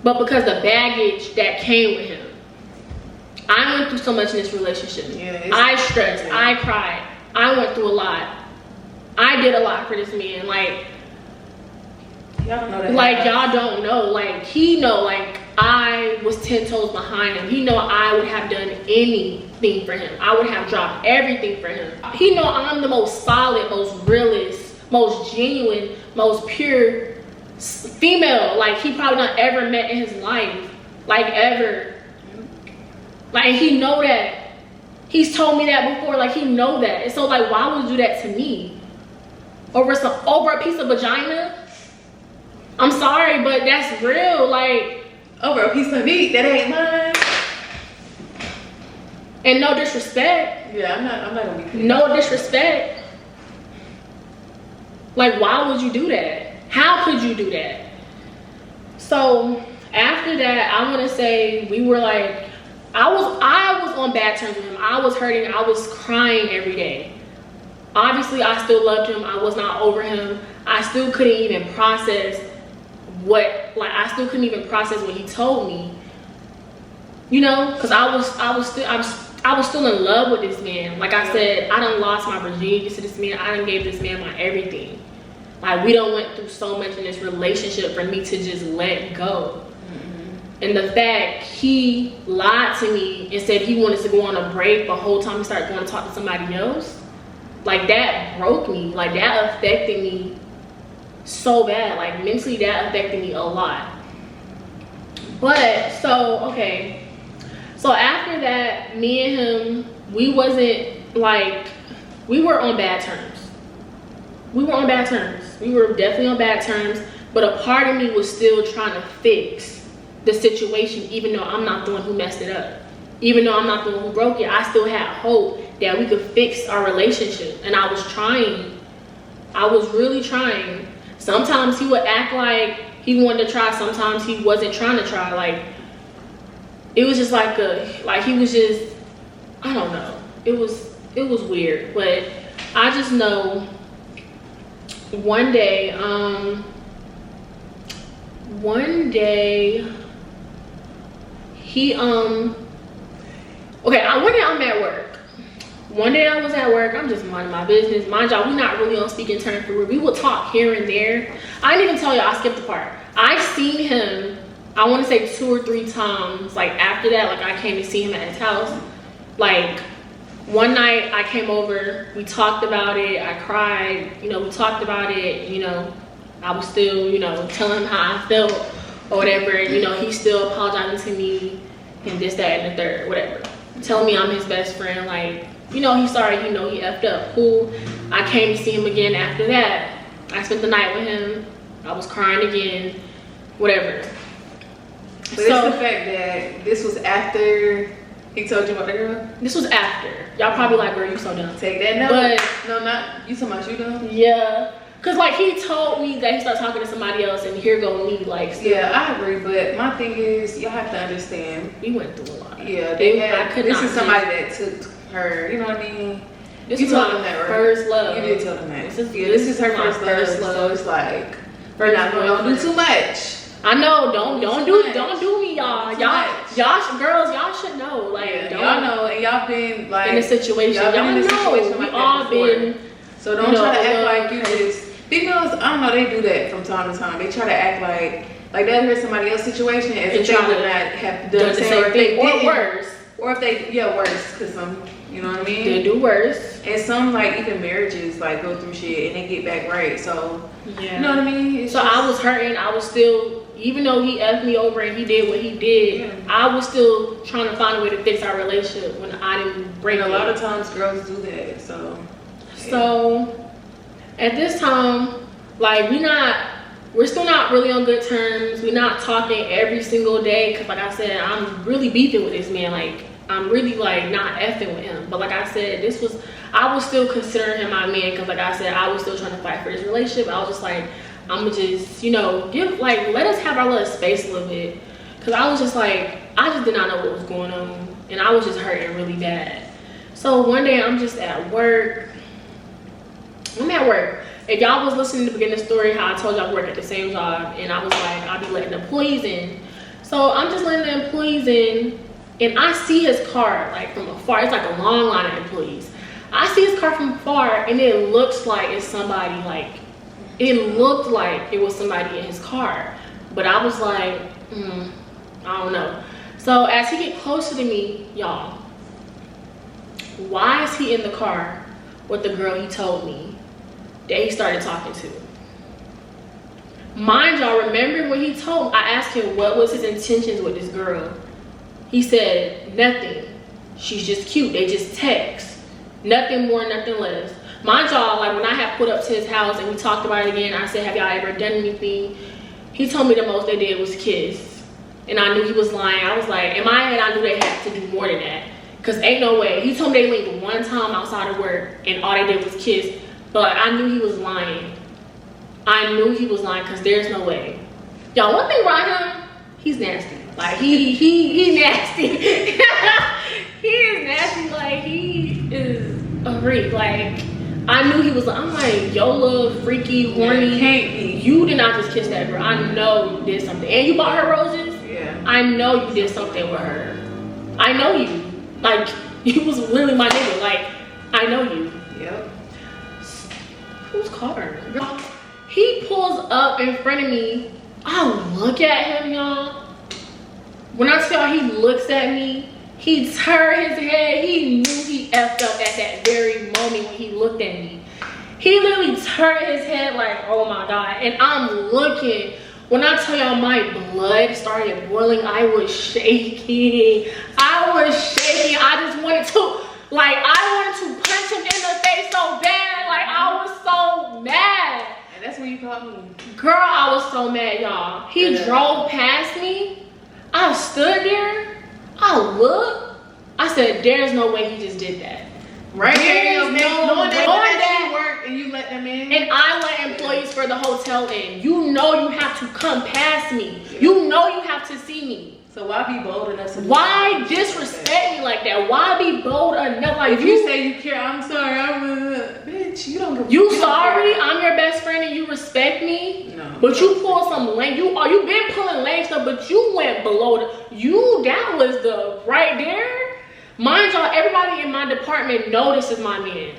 But because the baggage that came with him. I went through so much in this relationship. Yeah, I stressed, I cried, I went through a lot. I did a lot for this man. Like Y'all don't know that. Like, y'all don't know. Like, he know, like, I was 10 toes behind him. He know I would have done anything for him. I would have dropped everything for him. He know I'm the most solid, most realist, most genuine, most pure female, like, he probably not ever met in his life. Like, ever. Like, he know that. He's told me that before. Like, he know that. And so, like, why would you do that to me? Over a piece of vagina? I'm sorry, but that's real. Like, over a piece of meat that ain't mine. And no disrespect. Yeah, I'm not gonna be. No disrespect. Like, why would you do that? How could you do that? So after that, I want to say we were like, I was on bad terms with him. I was hurting. I was crying every day. Obviously, I still loved him. I was not over him. I still couldn't even process I still couldn't even process what he told me. You know, because I was still in love with this man. Like I said, I done lost my virginity to this man. I done gave this man my everything. Like, we done went through so much in this relationship for me to just let go. And the fact he lied to me and said he wanted to go on a break, the whole time he started going to talk to somebody else, like, that broke me. Like, that affected me so bad. Like, mentally, that affected me a lot. But so, okay, so after that, me and him, we were on bad terms. We were on bad terms. We were definitely on bad terms, but a part of me was still trying to fix the situation, even though I'm not the one who messed it up. Even though I'm not the one who broke it, I still had hope that we could fix our relationship. And I was trying. I was really trying. Sometimes he would act like he wanted to try. Sometimes he wasn't trying to try. Like, it was just like he was just, I don't know. It was weird. But I just know one day he one day I'm at work. One day I was at work, I'm just minding my business. Mind y'all, we not really on speaking terms for real. We will talk here and there. I didn't even tell y'all, I skipped the part. I seen him, I want to say 2 or 3 times. Like, after that, like, I came to see him at his house. Like, one night I came over, we talked about it, I cried, you know, we talked about it, you know. I was still, you know, telling him how I felt or whatever, and, you know, he's still apologizing to me and this, that, and the third, whatever. Telling me I'm his best friend, like, you know, he's sorry, you know, he effed up, cool. I came to see him again after that. I spent the night with him. I was crying again, whatever. But it's the fact that this was after he told you about the girl? This was after. Y'all probably like, girl, you so dumb. Take that note. But no, not you talking about you dumb? Yeah. Cause like he told me that he started talking to somebody else and here go me, like, still. Yeah, I agree, but my thing is y'all have to understand. We went through a lot. Yeah, this is somebody that took her, you know what I mean? You told them that, right? First love. You did tell them that. This is her first love. So it's like, we're not gonna do too much. I know, don't do me, y'all. Girls, y'all should know. Like, yeah, y'all know, and y'all been like in a situation. Y'all know, we all been. So don't try to act like you just. Females, I don't know, they do that from time to time. They try to act like they'll hear somebody else's situation as if they would not have done the same thing, or worse. Or if they, worse, because some, you know what I mean? They do worse. And some, like, even marriages, like, go through shit and they get back right. So, yeah. You know what I mean? So I was hurting. I was still, even though he effed me over and he did what he did, I was still trying to find a way to fix our relationship when I didn't break it. And a lot of times girls do that, so. So, at this time, like, we're still not really on good terms. We're not talking every single day because, like I said, I'm really beefing with this man. Like, I'm really, like, not effing with him. But like I said, I was still considering him my man because, like I said, I was still trying to fight for this relationship. I was just like, I'm gonna just, you know, let us have our little space a little bit. Because I was just like, I just did not know what was going on. And I was just hurting really bad. So one day I'm just at work. I'm at work. If y'all was listening to the beginning of the story, how I told y'all I work at the same job, and I was like, I'll be letting the employees in. So I'm just letting the employees in, and I see his car, like, from afar. It's like a long line of employees. I see his car from afar, and it looks like it's somebody, like, It looked like it was somebody in his car, but I was like, I don't know. So as he get closer to me, y'all, why is he in the car with the girl he told me that he started talking to? Mind y'all, remember when he told, I asked him what was his intentions with this girl. He said, nothing. She's just cute. They just text. Nothing more, nothing less. Mind y'all, like when I had put up to his house and we talked about it again, I said, have y'all ever done anything? He told me the most they did was kiss. And I knew he was lying. I was like, in my head, I knew they had to do more than that. Because ain't no way. He told me they linked one time outside of work and all they did was kiss. But I knew he was lying. I knew he was lying because there's no way. Y'all, one thing about him, he's nasty. Like, he nasty. He is nasty. Like, he is a freak. Like, I knew he was like, I'm like, yo, little freaky, horny. Can't be. You did not just kiss that girl. I know you did something. And you bought her roses? Yeah. I know you did something with her. I know you. Like, you was literally my nigga. Like, I know you. Yep. Whose car? Girl, he pulls up in front of me. I look at him, y'all. When I tell y'all he looks at me, he turned his head. He knew he effed up at that very moment when he looked at me. He literally turned his head like, oh my God. And I'm looking. When I tell y'all my blood started boiling, I was shaking. I just wanted to, like, I wanted to punch him in the face so bad. Like, I was so mad. And that's when you called me. Girl, I was so mad, y'all. He drove past me. I stood there. I looked. I said, there's no way he just did that. Right there, There's knowing no that way. you work and you let them in. And I let employees for the hotel in. You know you have to come past me. You know you have to see me. So why be bold enough to Why disrespect me like that? Why be bold enough? Like, if you say you care, I'm sorry, bitch, you don't give you sorry, I'm your best friend and you respect me. No. But you pull some lane. You been pulling lane stuff, but you went below that was the right there. Mind y'all, everybody in my department know this is my man.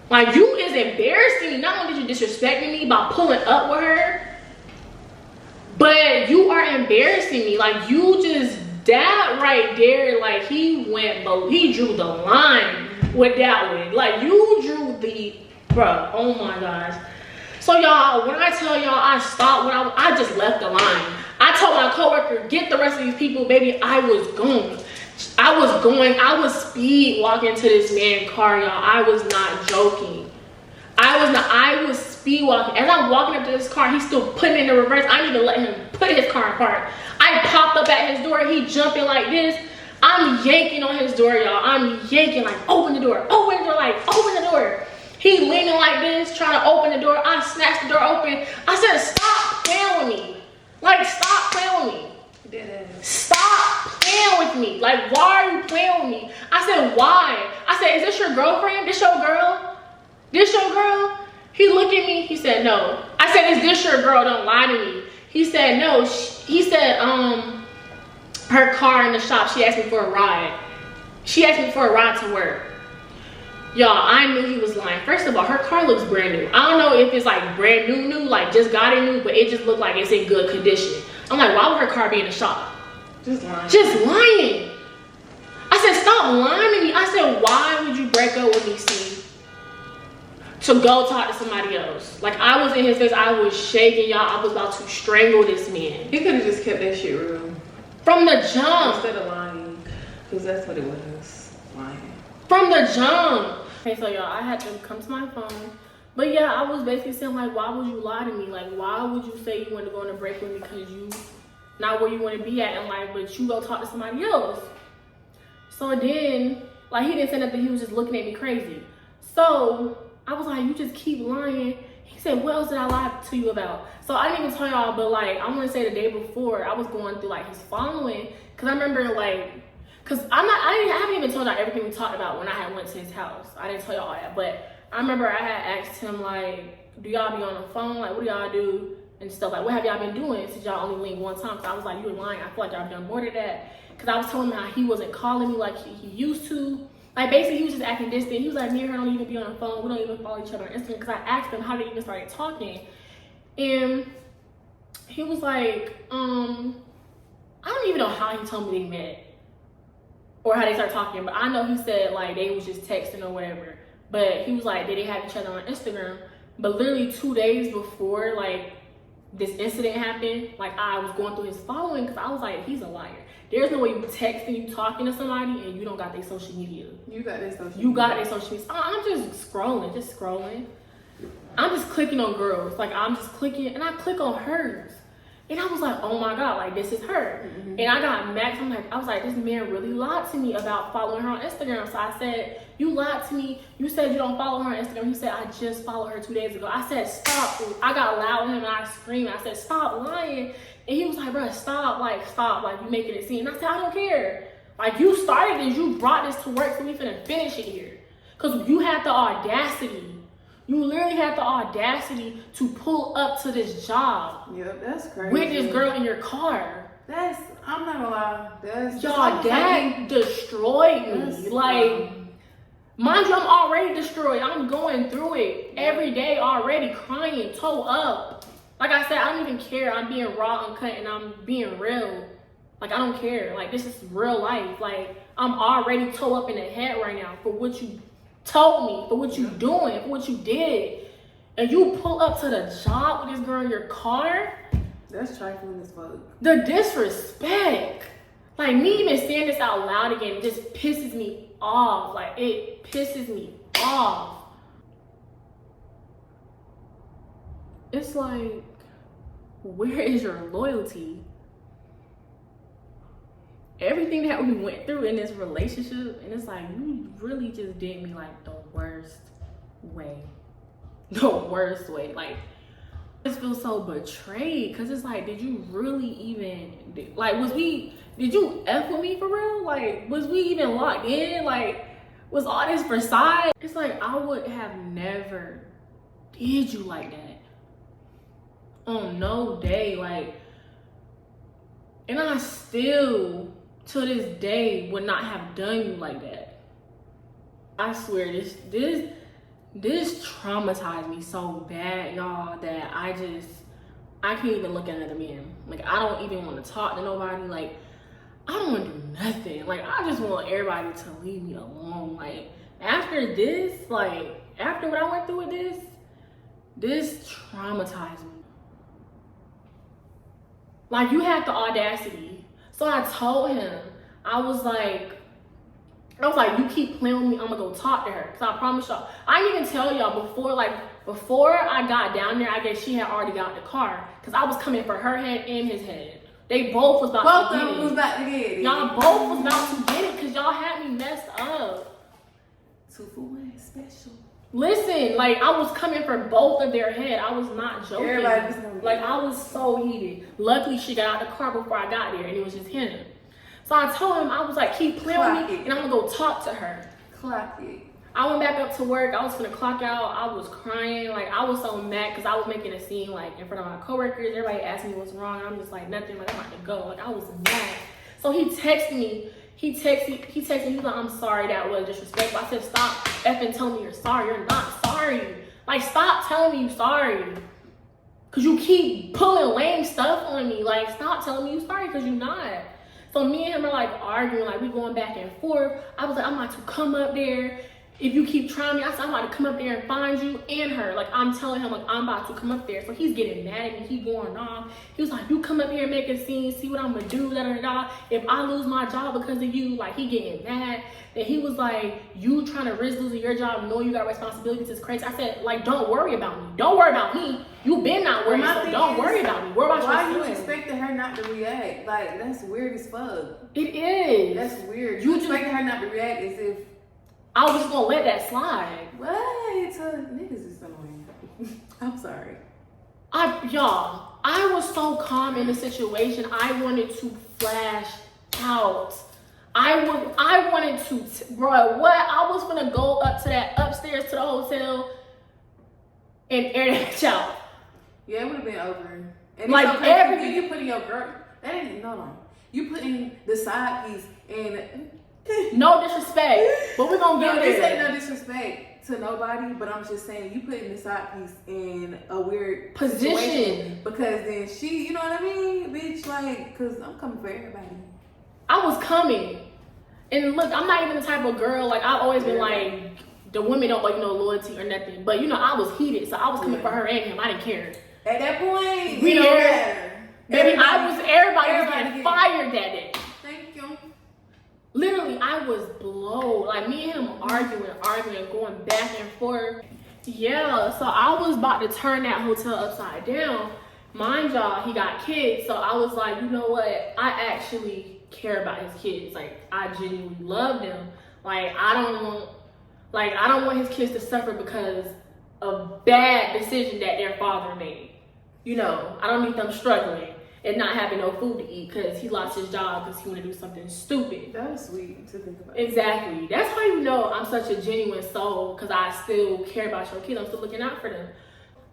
Like, you is embarrassing me. Not only did you disrespecting me by pulling up with her, but you are embarrassing me. Like, you just, that right there, like, he drew the line with that one. Like, you drew bruh, oh my gosh. So y'all, when I tell y'all I stopped, I just left the line. I told my coworker, get the rest of these people, baby. I was speed walking to this man's car, y'all. I was not joking. I was speed walking. As I'm walking up to this car, he's still putting in the reverse. I need to let him put his car apart. I popped up at his door. He jumping like this. I'm yanking on his door, y'all. I'm yanking like, open the door, like, open the door. He leaning like this, trying to open the door. I snatched the door open. I said, stop playing with me. Like, stop playing with me. Stop playing with me. Like, why are you playing with me? I said, why? I said, is this your girlfriend? This your girl? This your girl? He looked at me. He said, no. I said, is this your girl? Don't lie to me. He said, no. He said, her car in the shop, she asked me for a ride. She asked me for a ride to work. Y'all, I knew he was lying. First of all, her car looks brand new. I don't know if it's like brand new, like just got it new, but it just looked like it's in good condition. I'm like, why would her car be in the shop? Just lying. Just lying. I said, stop lying to me. I said, why would you break up with me, C? To go talk to somebody else. Like, I was in his face. I was shaking, y'all. I was about to strangle this man. He could have just kept that shit real. From the jump. Instead of lying. Because that's what it was. Lying. From the jump. Okay, so y'all, I had to come to my phone. But yeah, I was basically saying, like, why would you lie to me? Like, why would you say you want to go on a break with me because you not where you want to be at in life, but you go talk to somebody else? So then, like, he didn't say nothing. He was just looking at me crazy. So I was like, you just keep lying. He said, what else did I lie to you about? So I didn't even tell y'all, but like, I want to say the day before, I was going through like his following. Cause I remember like, I haven't even told y'all everything we talked about when I had went to his house. I didn't tell y'all all that, but I remember I had asked him like, do y'all be on the phone? Like, what do y'all do? And stuff like, what have y'all been doing since y'all only linked one time? Cause I was like, you were lying. I feel like y'all done more than that. Cause I was telling him how he wasn't calling me like he used to. Like, basically, he was just acting distant. He was like, me and her don't even be on the phone. We don't even follow each other on Instagram. Because I asked him how they even started talking. And he was like, I don't even know how he told me they met or how they started talking, but I know he said like they was just texting or whatever. But he was like, did they have each other on Instagram? But literally 2 days before like this incident happened, like I was going through his following because I was like, he's a liar. There's no way you texting, you talking to somebody and you don't got their social media. You got their social media. You got their social media. I'm just scrolling. I'm just clicking on girls. Like I'm just clicking and I click on hers. And I was like, oh my God, like this is her. Mm-hmm. And I got mad. I was like, this man really lied to me about following her on Instagram. So I said, you lied to me. You said you don't follow her on Instagram. He said, I just followed her 2 days ago. I said, stop. I got loud with him and I screamed. I said, stop lying. And he was like, bro, stop. Like, you making it seem. And I said, I don't care. Like, you started this. You brought this to work, so we finna finish it here. Because you had the audacity. You literally had the audacity to pull up to this job. Yep, that's crazy. With this girl in your car. I'm not gonna lie. Y'all, that destroyed me. Like, mind you, I'm already destroyed. I'm going through it every day already, crying, toe up. Like I said, I don't even care. I'm being raw, uncut, and I'm being real. Like, I don't care. Like, this is real life. Like, I'm already toe up in the head right now for what you told me, for what you doing, for what you did. And you pull up to the job with this girl in your car. That's trifling as fuck. The disrespect. Like, me even saying this out loud again just pisses me off. Like, it pisses me off. It's like, where is your loyalty? Everything that we went through in this relationship, and it's like, you really just did me like the worst way. The worst way. Like, I just feel so betrayed, because it's like, did you really even, like, did you F with me for real? Like, was we even locked in? Like, was all this for side? It's like, I would have never did you like that. On no day, like, and I still, to this day, would not have done you like that. I swear, this traumatized me so bad, y'all, that I can't even look at another man. Like, I don't even want to talk to nobody. Like, I don't want to do nothing. Like, I just want everybody to leave me alone. Like, after this, like, after what I went through with this traumatized me. Like, you had the audacity. So I told him, I was like, you keep playing with me, I'm gonna go talk to her. Cause I promise y'all, I didn't even tell y'all before I got down there, I guess she had already got in the car. Cause I was coming for her head and his head. They both was about to get it. Both of them was about to get it. Y'all both was about to get it cause y'all had me messed up. 2 for 1 special. Listen, like, I was coming for both of their head. I was not joking. Everybody was gonna like, I was so heated. Luckily, she got out the car before I got there, and it was just him. So I told him, I was like, keep playing with me, and I'm gonna go talk to her. Clock it. I went back up to work. I was gonna clock out. I was crying. Like, I was so mad because I was making a scene, like, in front of my coworkers. Everybody asked me what's wrong. I'm just like, nothing. Like, I'm about to go. Like, I was mad. So he texted me. He texted me. He's like, I'm sorry, that was disrespectful. I said, stop effing telling me you're sorry. You're not sorry. Like, stop telling me you're sorry. Because you keep pulling lame stuff on me. Like, stop telling me you're sorry because you're not. So me and him are, like, arguing. Like, we going back and forth. I was like, I'm about to come up there. If you keep trying me, I said, I'm about to come up there and find you and her. Like, I'm telling him, like, I'm about to come up there. So he's getting mad at me. He going off. He was like, you come up here and make a scene, see what I'm going to do, da, da, da. If I lose my job because of you, like, he getting mad. And he was like, you trying to risk losing your job knowing you got responsibilities is crazy. I said, like, don't worry about me. Don't worry about me. You been not worried, so don't worry about me. Worry about why you expecting her not to react? Like, that's weird as fuck. It is. That's weird. You expecting her not to react as if I was just gonna let that slide. What? Niggas is annoying. I'm sorry. Y'all, I was so calm in the situation. I wanted to flash out. I wanted to, bro, what? I was gonna go up to that upstairs to the hotel and air that out. Yeah, it would have been over. And like, okay, everything you put in your girl, that ain't, no. You put in the side piece and No disrespect, but we're gonna No, get this there. ain't no disrespect to nobody, but I'm just saying you putting the side piece in a weird Position. situation because then she, you know what I mean, bitch, like, cause I'm coming for everybody. I was coming, and look, I'm not even the type of girl like I've always been like the women don't like no loyalty or nothing. But you know, I was heated, so I was coming for her and him. I didn't care. At that point, We it don't there. matter. Baby, everybody was everybody getting fired that day. Thank you. Literally, I was blowed. Like, me and him arguing, going back and forth. Yeah, so I was about to turn that hotel upside down. Mind y'all, he got kids. So I was like, you know what? I actually care about his kids. Like, I genuinely love them. Like, I don't want his kids to suffer because of bad decision that their father made. You know, I don't need them struggling and not having no food to eat because he lost his job because he want to do something stupid. That was sweet to think about. Exactly. That's how you know I'm such a genuine soul, because I still care about your kids. I'm still looking out for them.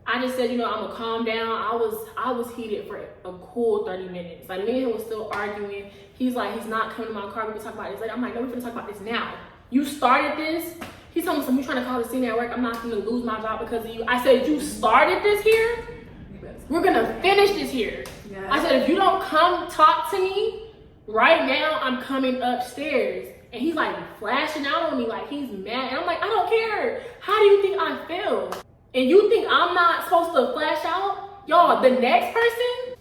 I just said, you know, I'm gonna calm down. I was heated for a cool 30 minutes. Like, me and him was still arguing. He's like, he's not coming to my car. We can talk about this later. I'm like, no, we're gonna talk about this now. You started this. He told me something. You trying to call the scene at work? I'm not gonna lose my job because of you. I said, you started this here. We're gonna finish this here. Yeah. I said, if you don't come talk to me right now, I'm coming upstairs. And he's like flashing out on me like he's mad. And I'm like, I don't care. How do you think I feel? And you think I'm not supposed to flash out? Y'all, the next person,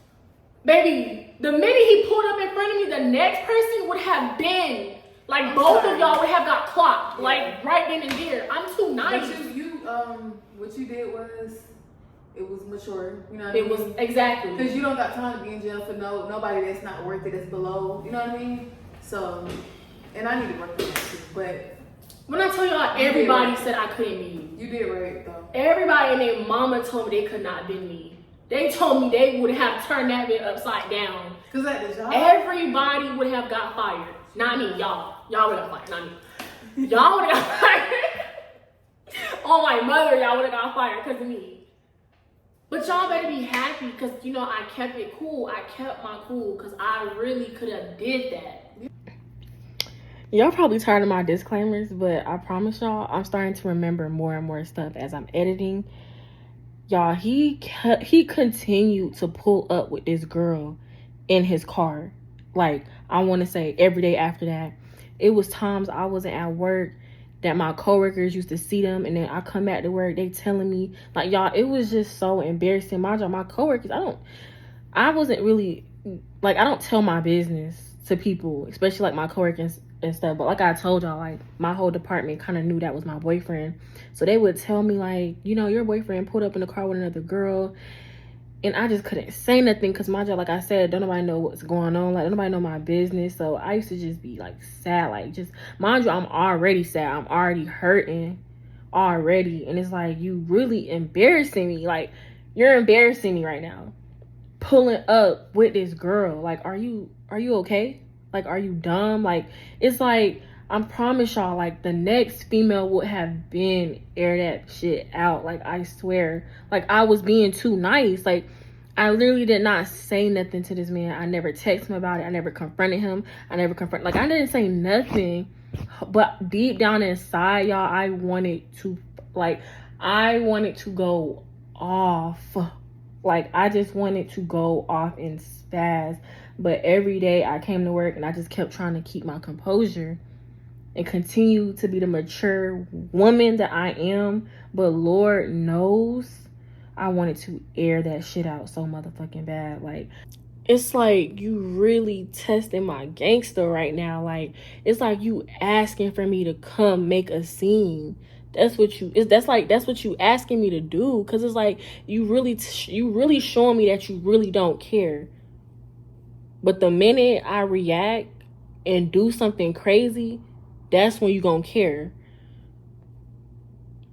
baby, the minute he pulled up in front of me, the next person would have been, like, both of y'all would have got clocked, like, right then and there. I'm too nice. But what you did was, it was mature, you know what I It mean? was, exactly. Because you don't got time to be in jail for nobody that's not worth it, that's below, you know what I mean? So, and I need to work on that too, but. When I tell y'all, everybody said I couldn't be you. You did right, though. Everybody and their mama told me they could not be me. They told me they would have turned that bit upside down. Because at the job. Everybody would have got fired. Not me, y'all. Y'all would have got fired, not me. Y'all would have got fired. Oh, my mother, y'all would have got fired because of me. But y'all better be happy because, you know, I kept it cool. I kept my cool because I really could have did that. Y'all probably tired of my disclaimers, but I promise y'all, I'm starting to remember more and more stuff as I'm editing. Y'all, he continued to pull up with this girl in his car. Like, I want to say every day after that. It was times I wasn't at work that my coworkers used to see them, and then I come back to work, they telling me, like, y'all, it was just so embarrassing. My coworkers, I wasn't really, like, I don't tell my business to people, especially like my coworkers and stuff. But like I told y'all, like, my whole department kind of knew that was my boyfriend. So they would tell me, like, you know, your boyfriend pulled up in the car with another girl. And I just couldn't say nothing because my job, like I said, don't nobody know what's going on. Like, don't nobody know my business. So I used to just be, like, sad. Like, just, mind you, I'm already sad. I'm already hurting already. And it's like, you really embarrassing me. Like, you're embarrassing me right now. Pulling up with this girl. Like, are you okay? Like, are you dumb? Like, it's like, I promise y'all, like, the next female would have been air that shit out. Like, I swear. Like, I was being too nice. Like, I literally did not say nothing to this man. I never texted him about it. I never confronted him. Like, I didn't say nothing. But deep down inside, y'all, I wanted to go off. Like, I just wanted to go off and spaz. But every day I came to work and I just kept trying to keep my composure and continue to be the mature woman that I am. But Lord knows I wanted to air that shit out so motherfucking bad. Like, it's like you really testing my gangster right now. Like, it's like you asking for me to come make a scene. That's what you asking me to do. Cause it's like you really showing me that you really don't care. But the minute I react and do something crazy, that's when you gonna care.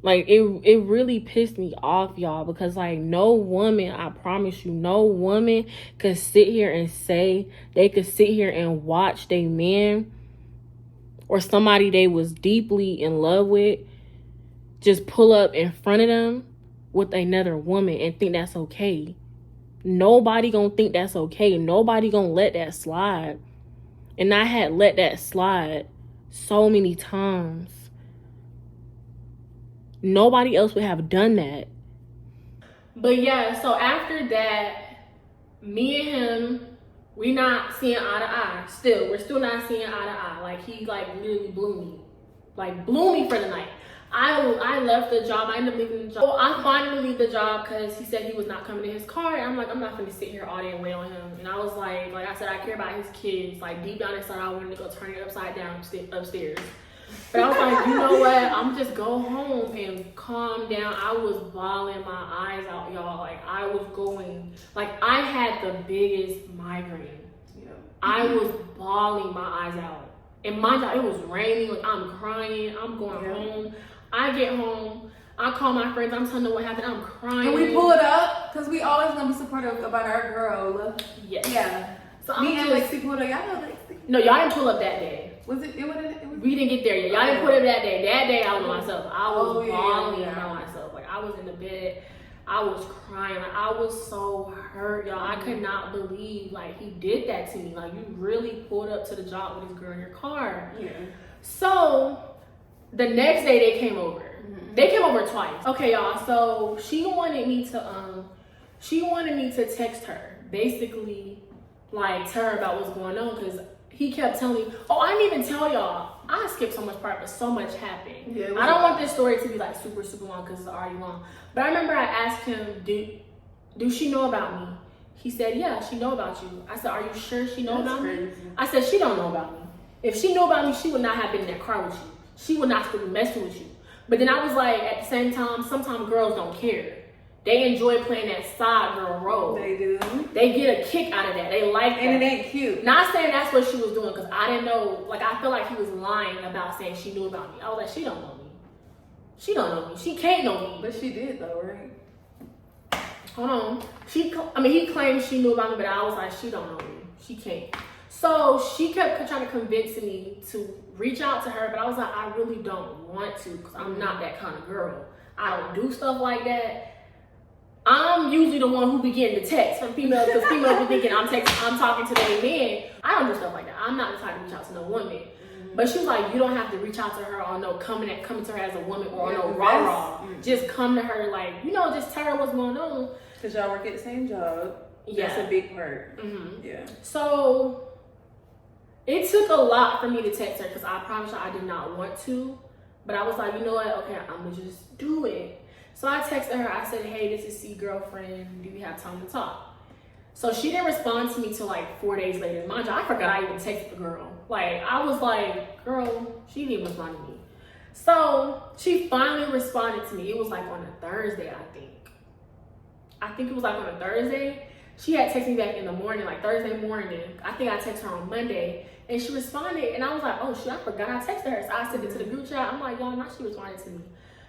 Like, it really pissed me off, y'all, because, like, no woman, I promise you, no woman could sit here and say they could sit here and watch their man or somebody they was deeply in love with just pull up in front of them with another woman and think that's okay. Nobody gonna think that's okay. Nobody gonna let that slide. And I had let that slide so many times. Nobody else would have done that. But yeah, so after that, me and him, we not seeing eye to eye. Still, we're still not seeing eye to eye. Like, he like literally blew me for the night. I left the job. I ended up leaving the job. Well, I finally leave the job because he said he was not coming in his car. And I'm like, I'm not going to sit here all day and wait on him. And I was like I said, I care about his kids. Like, deep down inside, I wanted to go turn it upside down upstairs. But I was like, you know what? I'm just go home and calm down. I was bawling my eyes out, y'all. Like, I was going, like, I had the biggest migraine. Yeah. I was bawling my eyes out. And mind you, it was raining. Like, I'm crying. I'm going home. I get home. I call my friends. I'm telling them what happened. I'm crying. And we pull it up because we always gonna be supportive about our girl. Yes. Yeah. So me and Lexi pulled up. Y'all know Lexi? No, y'all didn't pull up that day. Was it? We didn't get there yet. Y'all didn't pull up that day. That day I was by myself. I was bawling by myself. Like, I was in the bed. I was crying. Like, I was so hurt, y'all. I could not believe, like, he did that to me. Like, you really pulled up to the job with this girl in your car. Yeah. So the next day they came over. They came over twice. Okay, y'all. So she wanted me to text her, basically, like, tell her about what's going on, because he kept telling me, oh, I didn't even tell y'all. I skipped so much part, but so much happened. Yeah, I don't want this story to be like super, super long because it's already long. But I remember I asked him, do she know about me? He said, yeah, she know about you. I said, are you sure she know about me? I said, she don't know about me. If she knew about me, she would not have been in that car with you. She would not be messing with you. But then I was like, at the same time, sometimes girls don't care. They enjoy playing that side girl role. They do. They get a kick out of that. They like that. And it ain't cute. Not saying that's what she was doing, because I didn't know. Like, I feel like he was lying about saying she knew about me. I was like, she don't know me. She don't know me. She can't know me. But she did though, right? Hold on. He claimed she knew about me, but I was like, she don't know me. She can't. So she kept trying to convince me to reach out to her, but I was like, I really don't want to, because I'm not that kind of girl. I don't do stuff like that. I'm usually the one who be getting the text from females, because females be thinking I'm talking to their man. I don't do stuff like that. I'm not the type to reach out to no woman. But she was like, you don't have to reach out to her or no coming to her as a woman or no rah-rah. Just come to her, like, just tell her what's going on. Because y'all work at the same job. Yeah. That's a big part. Mm-hmm. Yeah. So it took a lot for me to text her, because I promise you I did not want to. But I was like, you know what? Okay, I'm going to just do it. So I texted her. I said, hey, this is C girlfriend. Do you have time to talk? So she didn't respond to me till like 4 days later. Mind you, I forgot I even texted the girl. Like, I was like, girl, she didn't respond to me. So she finally responded to me. It was like on a Thursday, I think. It was like on a Thursday. She had texted me back in the morning, like Thursday morning. I think I texted her on Monday. And she responded. And I was like, oh, shit, I forgot I texted her. So I sent it to the group chat. I'm like, y'all, now she responded to me.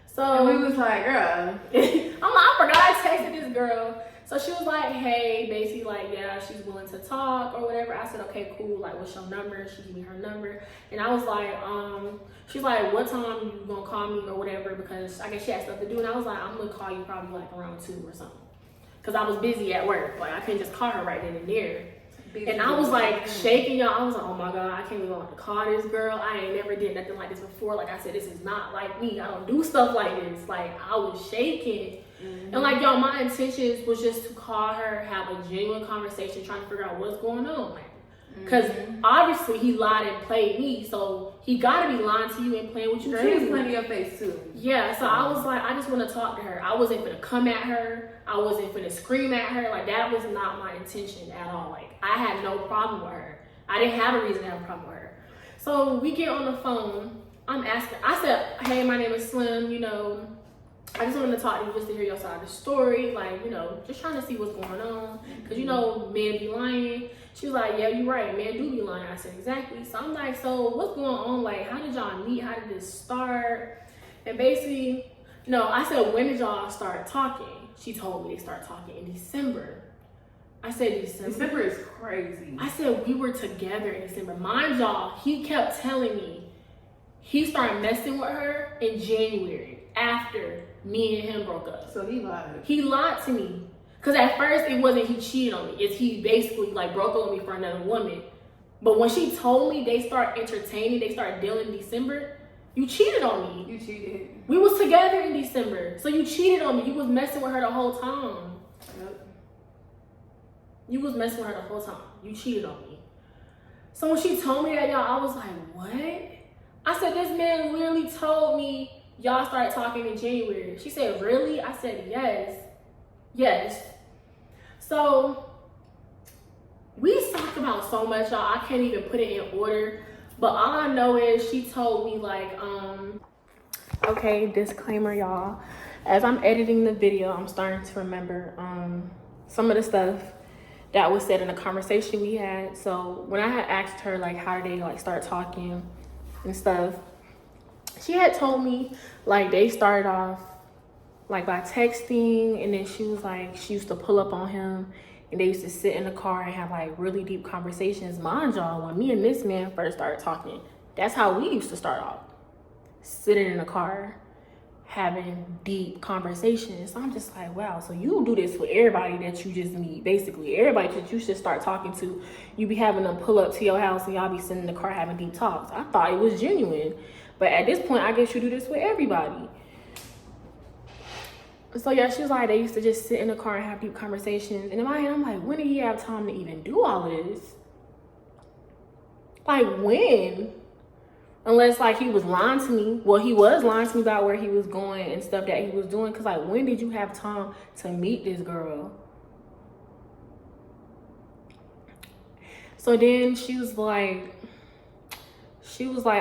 So and we was like, girl. I'm like, I forgot I texted this girl. So she was like, hey, basically like, yeah, she's willing to talk or whatever. I said, okay, cool. Like, what's your number? She gave me her number. And I was like, she's like, what time you gonna call me or whatever? Because I guess she had stuff to do. And I was like, I'm gonna call you probably like around 2 or something. Because I was busy at work. Like, I couldn't just call her right then and there. And I was like shaking, y'all. I was like, oh my God, I can't even want to call this girl. I ain't never did nothing like this before. Like I said, this is not like me. I don't do stuff like this. Like, I was shaking. And like, y'all, my intentions was just to call her, have a genuine conversation, trying to figure out what's going on. Like, because obviously he lied and played me, so he gotta be lying to you and playing with you. He was playing in your face too. Yeah, so I was like, I just want to talk to her. I wasn't gonna come at her. I wasn't gonna scream at her. Like, that was not my intention at all. Like, I had no problem with her. I didn't have a reason to have a problem with her. So we get on the phone. I'm asking. I said, hey, my name is Slim. I just wanted to talk to you just to hear your side of the story. Like, just trying to see what's going on. Because, men be lying. She was like, yeah, you're right. Men do be lying. I said, exactly. So I'm like, so what's going on? Like, how did y'all meet? How did this start? And basically, I said, when did y'all start talking? She told me they started talking in December. I said, December? December is crazy. I said, we were together in December. Mind y'all, he kept telling me he started messing with her in January after me and him broke up. So he lied. He lied to me. Because at first, it wasn't he cheated on me. It's he basically, like, broke up with me for another woman. But when she told me they start entertaining, they start dealing in December, you cheated on me. You cheated. We was together in December. So you cheated on me. You was messing with her the whole time. Yep. You was messing with her the whole time. You cheated on me. So when she told me that, y'all, I was like, what? I said, this man literally told me y'all started talking in January. She said, really? I said, yes. Yes. So we talked about so much, y'all. I can't even put it in order. But all I know is she told me, like, okay, disclaimer, y'all. As I'm editing the video, I'm starting to remember some of the stuff that was said in the conversation we had. So when I had asked her, like, how did they, like, start talking and stuff, she had told me, like, they started off, like, by texting, and then she was like, she used to pull up on him, and they used to sit in the car and have, like, really deep conversations. Mind y'all, when me and this man first started talking, that's how we used to start off. Sitting in the car, having deep conversations. So I'm just like, wow, so you do this with everybody that you just meet. Basically, everybody that you should start talking to, you be having them pull up to your house and y'all be sitting in the car having deep talks. I thought it was genuine. But at this point, I guess you do this with everybody. So yeah, she was like, they used to just sit in the car and have deep conversations. And in my head, I'm like, when did he have time to even do all of this? Like, when? Unless, like, he was lying to me. Well, he was lying to me about where he was going and stuff that he was doing. Because, like, when did you have time to meet this girl? So then she was like,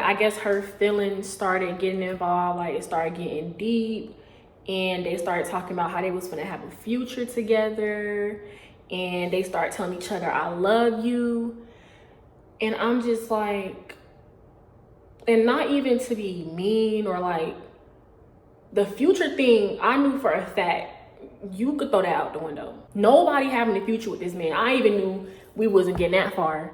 I guess her feelings started getting involved. Like, it started getting deep. And they started talking about how they was gonna have a future together. And they started telling each other, I love you. And I'm just like, and not even to be mean or like, the future thing, I knew for a fact, you could throw that out the window. Nobody having a future with this man. I even knew we wasn't getting that far.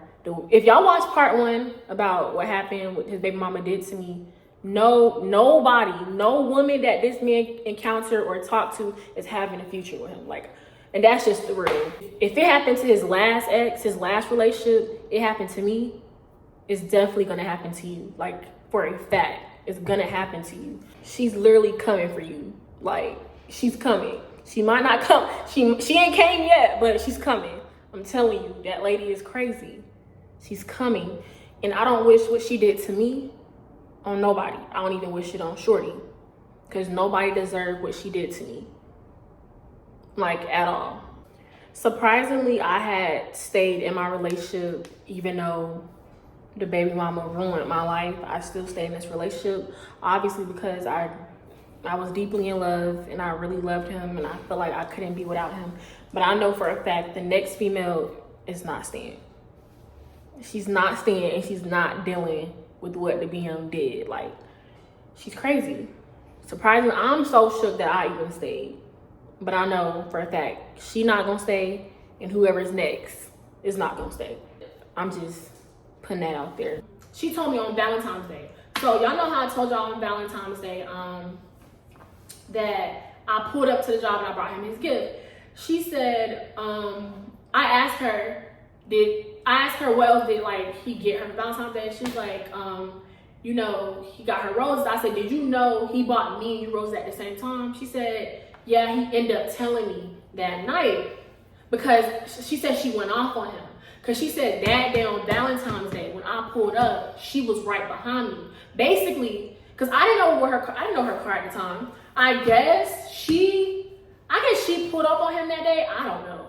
If y'all watch part 1 about what happened, what his baby mama did to me, nobody, no woman that this man encountered or talked to is having a future with him. Like, and that's just the real. If it happened to his last ex, his last relationship, it happened to me, it's definitely gonna happen to you. Like, for a fact, it's gonna happen to you. She's literally coming for you. Like, she's coming. She might not come. She ain't came yet, but she's coming. I'm telling you, that lady is crazy. She's coming. And I don't wish what she did to me on nobody. I don't even wish it on Shorty. Because nobody deserved what she did to me. Like, at all. Surprisingly, I had stayed in my relationship even though the baby mama ruined my life. I still stayed in this relationship, obviously, because I was deeply in love and I really loved him and I felt like I couldn't be without him. But I know for a fact the next female is not staying. She's not staying and she's not dealing with what the BM did. Like, she's crazy. Surprisingly, I'm so shook that I even stayed. But I know for a fact she not gonna stay and whoever's next is not gonna stay. I'm just putting that out there. She told me on Valentine's Day. So y'all know how I told y'all on Valentine's Day that I pulled up to the job and I brought him his gift. She said, I asked her what else did like he get her for Valentine's Day. She's like, you know, he got her roses. I said, did you know he bought me and you roses at the same time? She said, yeah, he ended up telling me that night because she said she went off on him. Because she said that day on Valentine's Day, when I pulled up, she was right behind me. Basically, because I didn't know her car at the time. I guess she pulled up on him that day. I don't know.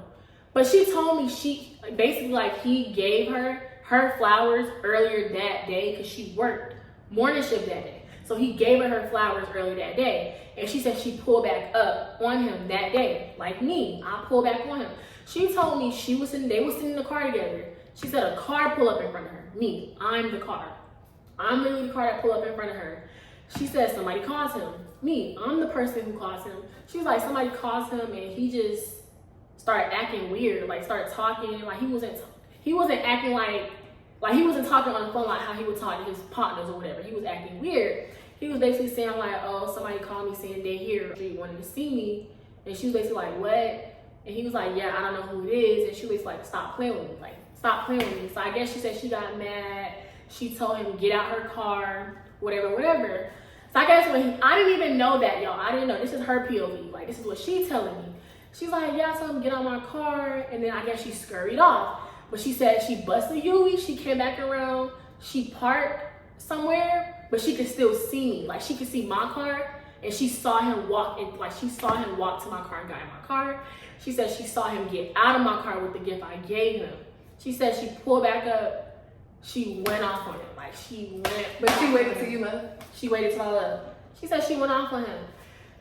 But she told me basically like he gave her flowers earlier that day because she worked morning shift that day. So he gave her flowers earlier that day. And she said she pulled back up on him that day. Like me, I pulled back on him. She told me they were sitting in the car together. She said a car pulled up in front of her. Me, I'm the car. I'm literally the car that pulled up in front of her. She said somebody caused him. Me, I'm the person who caused him. She was like, somebody caused him and he just started acting weird. Like, started talking. Like, he wasn't acting like he wasn't talking on the phone like how he would talk to his partners or whatever. He was acting weird. He was basically saying like, oh, somebody called me saying they're here. They wanted to see me. And she was basically like, what? And he was like, yeah, I don't know who it is. And she was like, stop playing with me. Like, stop playing with me. So I guess she said she got mad. She told him get out her car, whatever. So I guess I didn't even know that, y'all. I didn't know. This is her POV. Like, this is what she's telling me. She's like, yeah, I told him get on my car, and then I guess she scurried off. But she said she busted Yui. She came back around. She parked somewhere, but she could still see me. Like, she could see my car, and she saw him walk in. Like, she saw him walk to my car and got in my car. She said she saw him get out of my car with the gift I gave him. She said she pulled back up. She went off on him. Like, she went. But she waited till you left? She waited till I left. She said she went off on him.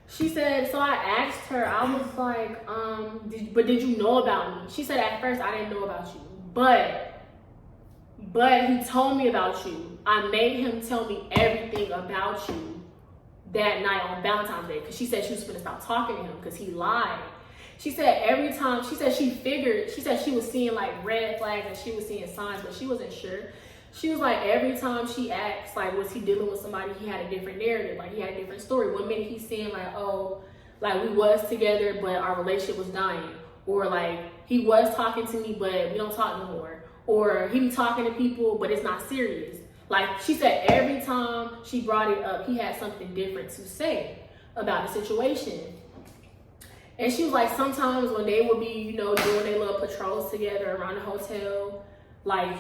She said, so I asked her, I was like, did you know about me? She said, at first, I didn't know about you. But he told me about you. I made him tell me everything about you that night on Valentine's Day. Because she said she was going to stop talking to him because he lied. She said every time, she said she was seeing like red flags and she was seeing signs, but she wasn't sure. She was like, every time she asked, like, was he dealing with somebody, he had a different narrative, like he had a different story. One minute he's saying like, oh, like we was together, but our relationship was dying. Or like, he was talking to me, but we don't talk no more. Or he be talking to people, but it's not serious. Like, she said every time she brought it up, he had something different to say about the situation. And she was like, sometimes when they would be, doing their little patrols together around the hotel, like,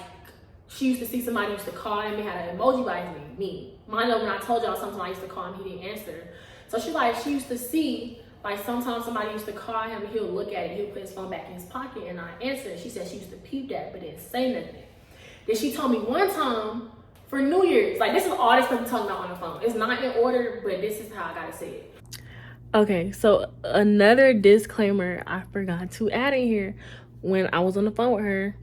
she used to see somebody used to call him and had an emoji by his name, me. Mind you, when I told y'all sometimes I used to call him, he didn't answer. So she's like, she used to see, like, sometimes somebody used to call him and he'll look at it, he'll put his phone back in his pocket and I answer. She said she used to peep that, but didn't say nothing. Then she told me one time for New Year's, like, this is all this stuff I'm talking about on the phone. It's not in order, but this is how I gotta say it. Okay, so another disclaimer I forgot to add in here. When I was on the phone with her,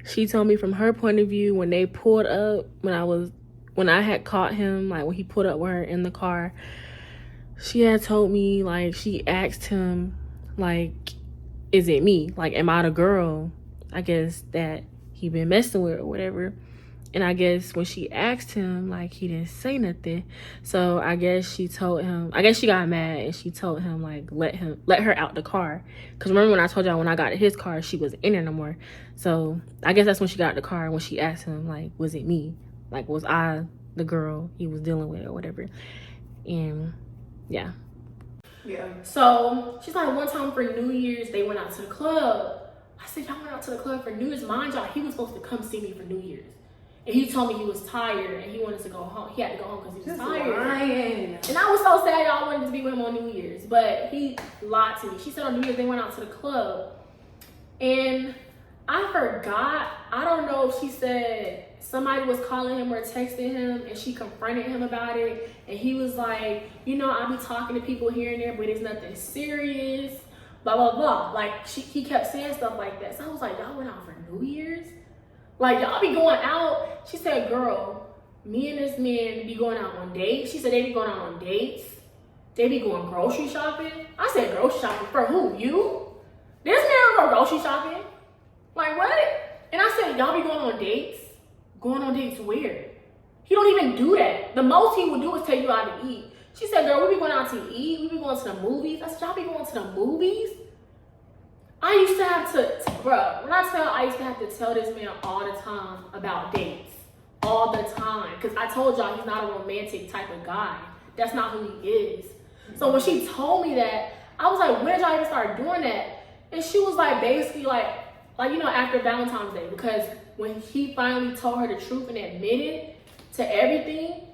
she told me from her point of view, when they pulled up, when I had caught him, like when he pulled up with her in the car, she had told me, like, she asked him, like, is it me? Like, am I the girl, I guess, that he been messing with or whatever? And I guess when she asked him, like, he didn't say nothing. So I guess she told him, I guess she got mad and she told him, like, let her out the car. Because remember when I told y'all when I got in his car, she wasn't in there no more. So I guess that's when she got in the car, when she asked him, like, was it me? Like, was I the girl he was dealing with or whatever? And yeah. Yeah. So she's like, one time for New Year's, they went out to the club. I said, y'all went out to the club for New Year's? Mind y'all, he was supposed to come see me for New Year's. And he told me he was tired and he wanted to go home. He had to go home because he was tired. Lying. And I was so sad y'all wanted to be with him on New Year's. But he lied to me. She said on New Year's they went out to the club. And I forgot. I don't know if she said somebody was calling him or texting him and she confronted him about it. And he was like, I be talking to people here and there, but it's nothing serious. Blah, blah, blah. Like, he kept saying stuff like that. So I was like, y'all went out for New Year's? Like, y'all be going out. She said, girl, me and this man be going out on dates. She said they be going out on dates. They be going grocery shopping. I said, grocery shopping for who? You? This man go grocery shopping? Like, what? And I said, y'all be going on dates? Going on dates where? He don't even do that. The most he would do is take you out to eat. She said, girl, we be going out to eat. We be going to the movies. I said, y'all be going to the movies? I used to have to, I used to have to tell this man all the time about dates. All the time. Because I told y'all he's not a romantic type of guy. That's not who he is. So when she told me that, I was like, when did y'all even start doing that? And she was like, basically like after Valentine's Day. Because when he finally told her the truth and admitted to everything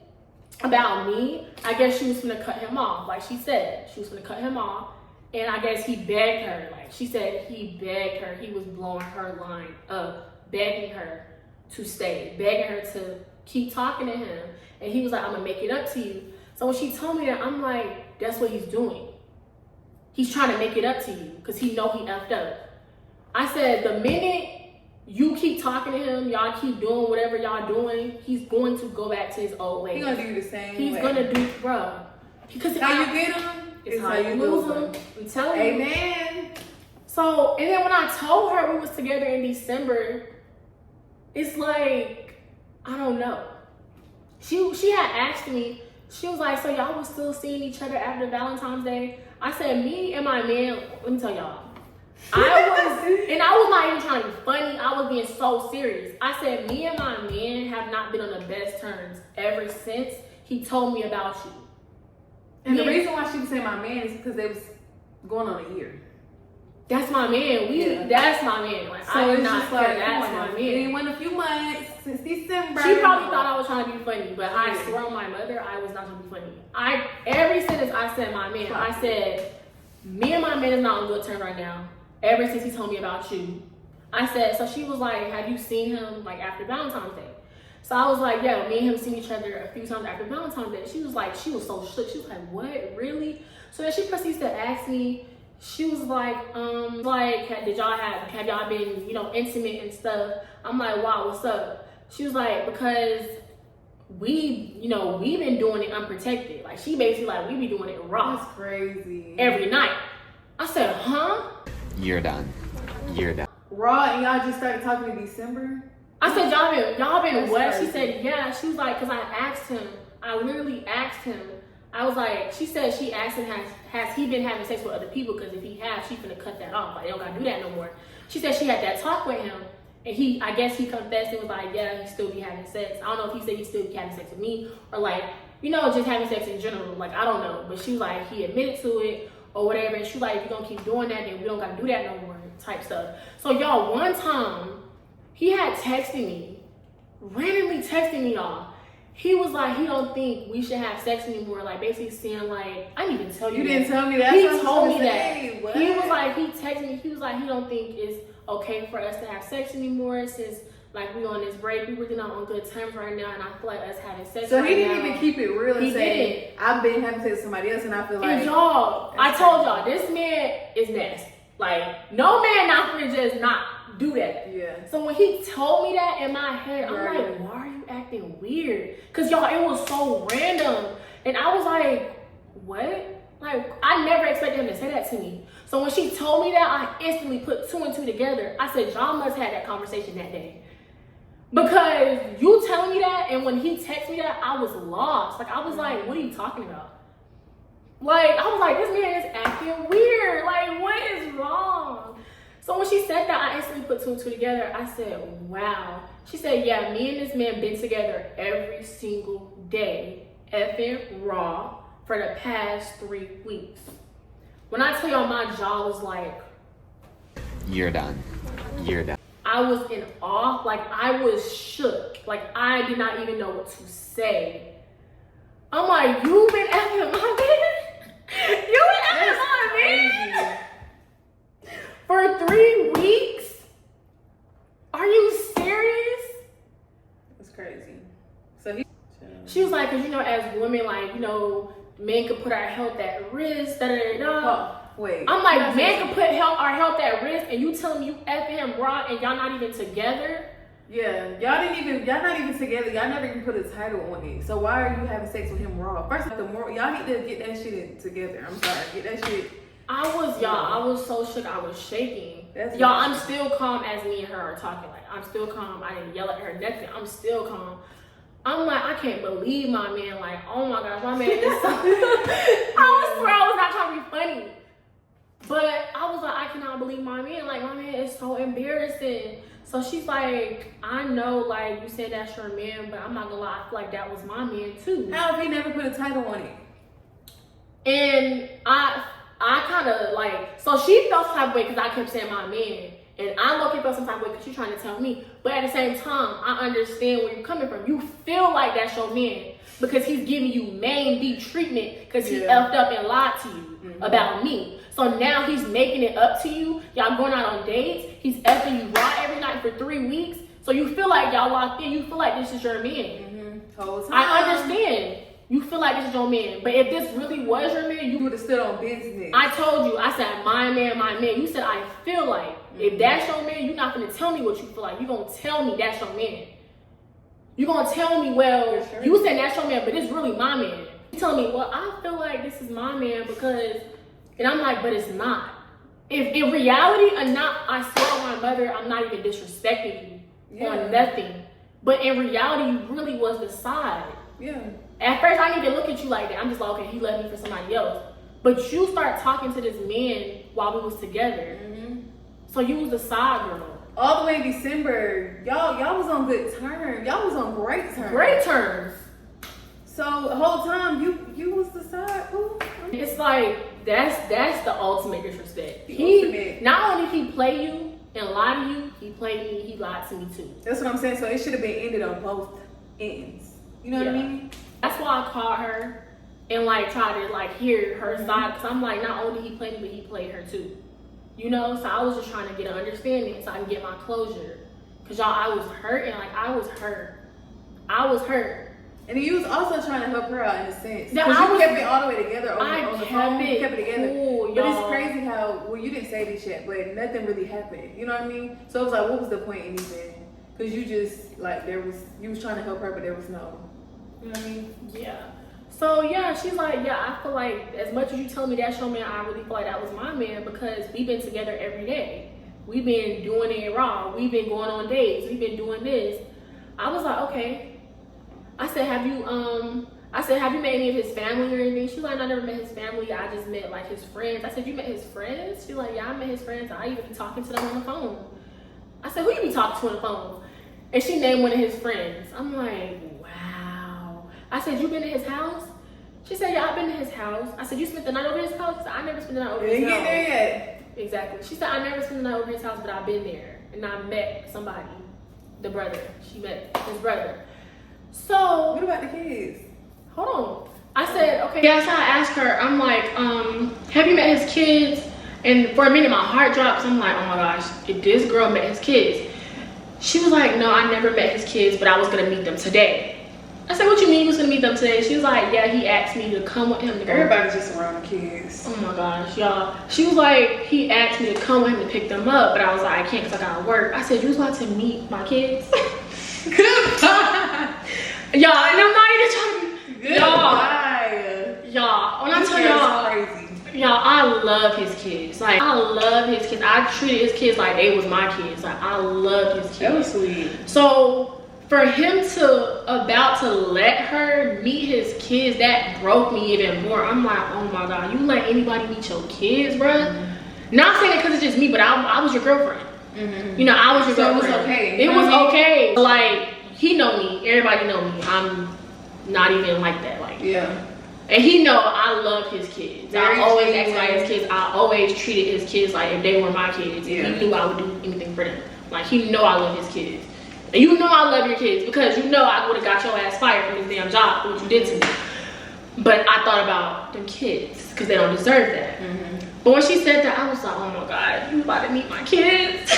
about me, I guess she was gonna cut him off. Like she said, she was gonna cut him off. And I guess he begged her, like she said, he begged her. He was blowing her line up, begging her to stay, begging her to keep talking to him. And he was like, I'm gonna make it up to you. So when she told me that, I'm like, that's what he's doing. He's trying to make it up to you because he know he effed up. I said, the minute you keep talking to him, y'all keep doing whatever y'all doing, he's going to go back to his old ways. He's gonna do the same He's way. gonna do, bro. Because how you get him? It's how you lose them. I'm telling you. Amen. So, and then when I told her we was together in December, it's like, I don't know. She had asked me, she was like, so y'all was still seeing each other after Valentine's Day? I said, me and my man, let me tell y'all, I was not even trying to be funny. I was being so serious. I said, me and my man have not been on the best terms ever since he told me about you. And the reason why she was saying my man is because they was going on a year. That's my man. That's my man. Like, so I it's not just like, that's my man. It went a few months since December. She probably thought I was trying to be funny, but I swear on my mother, I was not trying to be funny. Every sentence I said my man, I said, me and my man is not on good terms right now. Ever since he told me about you. I said, so she was like, have you seen him like after Valentine's Day? So I was like, yeah, me and him seen each other a few times after Valentine's Day. She was so shook. She was like, what, really? So then she proceeds to ask me, she was like, have y'all been, intimate and stuff? I'm like, wow, what's up? She was like, because we've been doing it unprotected. Like, she basically like, we be doing it raw. That's crazy. Every night. I said, huh? You're done. Raw, and y'all just started talking in December? I said, y'all been That's what? crazy. She said, yeah. She was like, because I literally asked him. I was like, she said she asked him, has he been having sex with other people? Because if he has, she's gonna cut that off. Like, they don't gotta do that no more. She said she had that talk with him, and I guess he confessed and was like, yeah, he still be having sex. I don't know if he said he still be having sex with me, or like, just having sex in general. Like, I don't know. But she was like, he admitted to it, or whatever. And she was like, if you're gonna keep doing that, then we don't gotta do that no more, type stuff. So y'all, one time, he had texted me, randomly texting me, y'all. He was like, he don't think we should have sex anymore. Like, basically saying, like, I didn't even tell you. You that. didn't tell me that. He told me that. What? He was like, he texted me. He was like, he don't think it's okay for us to have sex anymore since, like, we on this break. We really not on good terms right now, and I feel like us having sex. So right he didn't now, even keep it real and he say, didn't. I've been having sex with somebody else, and I feel like. And y'all, I told y'all, this man is nasty. Like, no man not gonna just not do that. Yeah. So when he told me that in my head, I'm Right. like, why are you acting weird? Because y'all, it was so random. And I was like, what? Like, I never expected him to say that to me. So when she told me that, I instantly put two and two together. I said, y'all must have had that conversation that day. Because you telling me that, and when he texted me that, I was lost. Like, I was like, what are you talking about? Like, I was like, this man is acting weird. Like, what is wrong? So when she said that, I instantly put two and two together. I said, wow. She said, yeah, me and this man been together every single day, effing raw, for the past 3 weeks. When I tell y'all, my jaw was like, You're done. I was in awe. Like, I was shook. Like, I did not even know what to say. I'm like, you been effing my man? You been effing my man? For 3 weeks? Are you serious? That's crazy. So She was like, because, as women, like, men could put our health at risk, wait. I'm like, men can put our health at risk, and you telling me you effing him raw and y'all not even together? Yeah, y'all not even together. Y'all never even put a title on it. So why are you having sex with him raw? First, y'all need to get that shit together. I'm sorry, get that shit. I was so shook. I was shaking. That's y'all, nasty. I'm still calm as me and her are talking. Like, I'm still calm. I didn't yell at her, nothing. I'm still calm. I'm like, I can't believe my man. Like, oh my gosh, my man is so. I swear I was not trying to be funny. But I was like, I cannot believe my man. Like, my man is so embarrassing. So she's like, I know, like, you said that's your man, but I'm not gonna lie, I feel like that was my man too. How if he never put a title on it? And I kind of like, so she felt some type of way because I kept saying my man. And I low-key felt some type of way because she's trying to tell me. But at the same time, I understand where you're coming from. You feel like that's your man because he's giving you main B treatment because he effed up and lied to you about me. So now he's making it up to you. Y'all going out on dates. He's effing you raw every night for 3 weeks. So you feel like y'all locked in. You feel like this is your man. Whole time. I understand. You feel like this is your man. But if this really was your man, You would have stood on business. I told you, I said, my man, my man. You said, I feel like. If that's your man, you're not going to tell me what you feel like. You're going to tell me that's your man. You're going to tell me, well, Sure. you said that's your man, but it's really my man. You tell me, well, I feel like this is my man because, and I'm like, but it's not. If in reality or not, I swear on my mother, I'm not even disrespecting you on nothing. But in reality, you really was the side. Yeah. At first, I didn't even look at you like that. I'm just like, okay, he left me for somebody else. But you start talking to this man while we was together. So you was the side girl. All the way in December, y'all was on good terms. Y'all was on great terms. Great terms. So the whole time you was the side boo. It's like that's the ultimate disrespect. Ultimate. Not only he play you and lie to you, he played me, he lied to me too. That's what I'm saying. So it should have been ended on both ends. You know what I mean? That's why I called her and like try to like hear her side, because I'm like, not only he played me, but he played her too. You know, so I was just trying to get an understanding so I can get my closure. Cause y'all, I was hurt, and like I was hurt. And you was also trying to help her out in a sense. Yeah, Because you kept it all the way together on the phone. You kept it together. Cool, but it's crazy how, well, you didn't say this yet, but nothing really happened. You know what I mean? So it was like, what was the point in anything? Because you just, like, you was trying to help her, but there was no, you know what I mean? Yeah. So yeah, she's like, yeah, I feel like as much as you tell me that's your man, I really feel like that was my man, because we've been together every day. We've been doing it raw. We've been going on dates. We've been doing this. I was like, okay. I said, have you met any of his family or anything? She's like, I never met his family. I just met like his friends. I said, you met his friends? She's like, yeah, I met his friends. I even be talking to them on the phone. I said, who you be talking to on the phone? And she named one of his friends. I'm like, wow. I said, you been to his house? She said, yeah, I've been to his house. I said, you spent the night over his house? She said, I never spent the night over his house. Didn't get there yet. Exactly. She said, I never spent the night over his house, but I've been there. And I met somebody, the brother. She met his brother. So what about the kids? Hold on. I said, okay. Yeah, so I asked her, I'm like, have you met his kids? And for a minute, my heart drops. I'm like, oh my gosh, if this girl met his kids. She was like, no, I never met his kids, but I was gonna meet them today. I said, what you mean you was gonna meet them today? She was like, yeah, he asked me to come with him to go. Everybody's just around the kids. Oh my gosh, y'all. She was like, he asked me to come with him to pick them up, but I was like, I can't because I gotta work. I said, you was about to meet my kids? Goodbye. Y'all, and I'm not even trying to be, y'all, when I tell y'all, crazy. Y'all, I love his kids. Like, I love his kids. I treated his kids like they was my kids. Like, I love his kids. That was sweet. So, for him about to let her meet his kids, that broke me even more. I'm like, oh my God, you let anybody meet your kids, bruh? Mm-hmm. Not saying it because it's just me, but I was your girlfriend. Mm-hmm. You know, I was your girlfriend. It was okay. It was okay. Like, he know me. Everybody know me. I'm not even like that. Like, yeah. And he know I love his kids. I always asked about his kids. I always treated his kids like if they were my kids. Yeah. He knew I would do anything for them. Like, he know I love his kids. And you know I love your kids because you know I would have got your ass fired from this damn job for what you did to me. But I thought about them kids because they don't deserve that. Mm-hmm. But when she said that, I was like, oh my God, you about to meet my kids?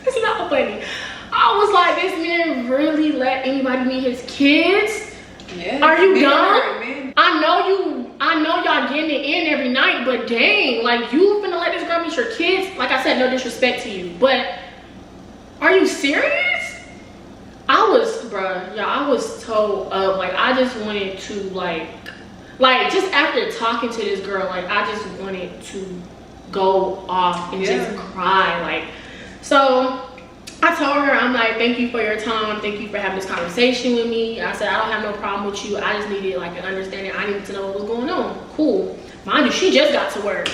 It's not funny. I was like, this man really let anybody meet his kids? Yeah. Are you dumb? I know y'all getting it in every night, but dang, like, you finna let this girl meet your kids? Like I said, no disrespect to you, but are you serious? I was told up. Like, I just wanted to like just after talking to this girl, like, I just wanted to go off and just cry. Like, so I told her, I'm like, thank you for your time. Thank you for having this conversation with me. I said, I don't have no problem with you. I just needed like an understanding. I needed to know what was going on. Cool. Mind you, she just got to work.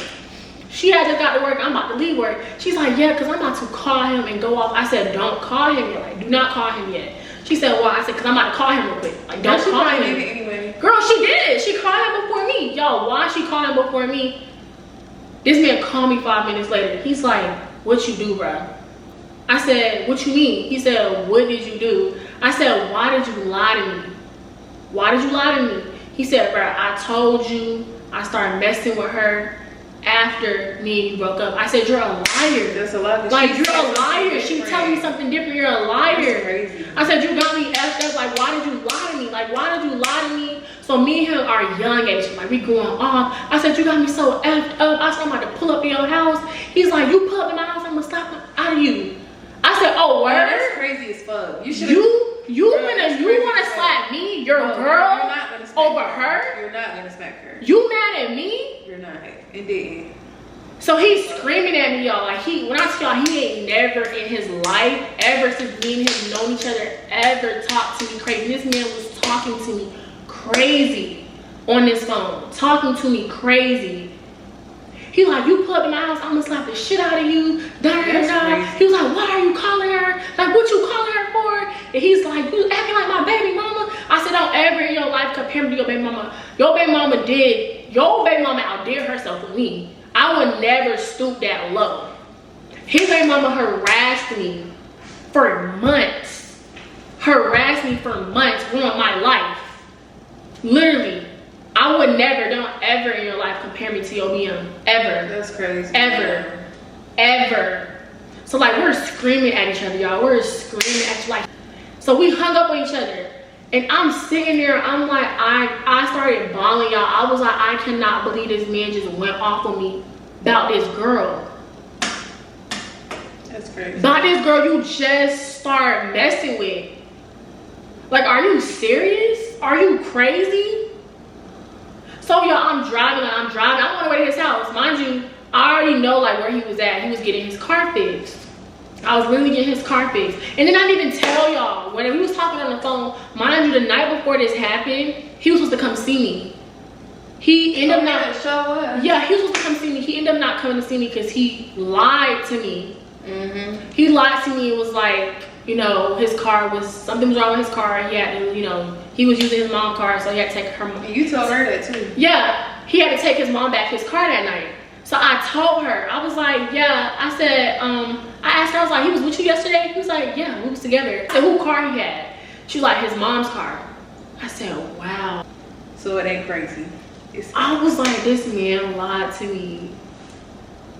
She had just got to work. I'm about to leave work. She's like, yeah, because I'm about to call him and go off. I said, don't call him yet. Like, do not call him yet. She said, why? I said, because I'm about to call him real quick. Like, don't call him. Anyway. Girl, she did. She called him before me. Y'all, why she called him before me? This man called me 5 minutes later. He's like, what you do, bro? I said, what you mean? He said, what did you do? I said, why did you lie to me? Why did you lie to me? He said, bro, I told you I started messing with her after me and you broke up. I said, you're a liar. That's a lie. Like, you're a liar. She telling me something different. You're a liar. That's crazy. I said, you got me effed up. Like, why did you lie to me? Like, why did you lie to me? So me and him are young age. Like, we going off. I said, you got me so effed up. I said, I'm about to pull up in your house. He's like, you pull up in my house, I'm gonna slap out of you. I said, oh, word? That's crazy as fuck. You wanna slap me, your girl, over her? You're not gonna smack her. You mad at me? You're not. Indeed. So he's screaming at me, y'all. Like, when I tell y'all, he ain't never in his life, ever since me and him known each other, ever talked to me crazy. This man was talking to me crazy on this phone. Talking to me crazy. He like, you pull up in my house, I'm gonna slap the shit out of you. Da, da, da. He was like, why are you calling her? Like, what you calling her for? And he's like, you acting like my baby mama. I said, don't ever in your life compare me to your baby mama. Your baby mama outdid herself with me. I would never stoop that low. His baby mama harassed me for months. Ruined my life. Literally. I would never, don't ever in your life compare me to your BM. Ever. That's crazy. Ever. So like, we're screaming at each other, y'all. We're screaming at each other. Like, so we hung up on each other. And I'm sitting there, I'm like, I started bawling, y'all. I was like, I cannot believe this man just went off on me about this girl. That's crazy. About this girl you just started messing with. Like, are you serious? Are you crazy? So y'all, I'm driving. I'm on the way to his house. Mind you, I already know like where he was at. He was getting his car fixed. I was really getting his car fixed. And then I didn't even tell y'all, when we was talking on the phone, mind you, the night before this happened, he was supposed to come see me. He ended up not show up. Yeah, he was supposed to come see me. He ended up not coming to see me because he lied to me. He lied to me. It was like, you know, his car was, something was wrong with his car. He had to, you know, he was using his mom's car, so he had to take her. And you told her that too. Yeah, he had to take his mom back his car that night. So I told her, I was like, yeah, I said, I asked her, I was like, he was with you yesterday? He was like, yeah, we was together. I said, who car he had? She was like, his mom's car. I said, wow. So it ain't crazy. I was like, this man lied to me.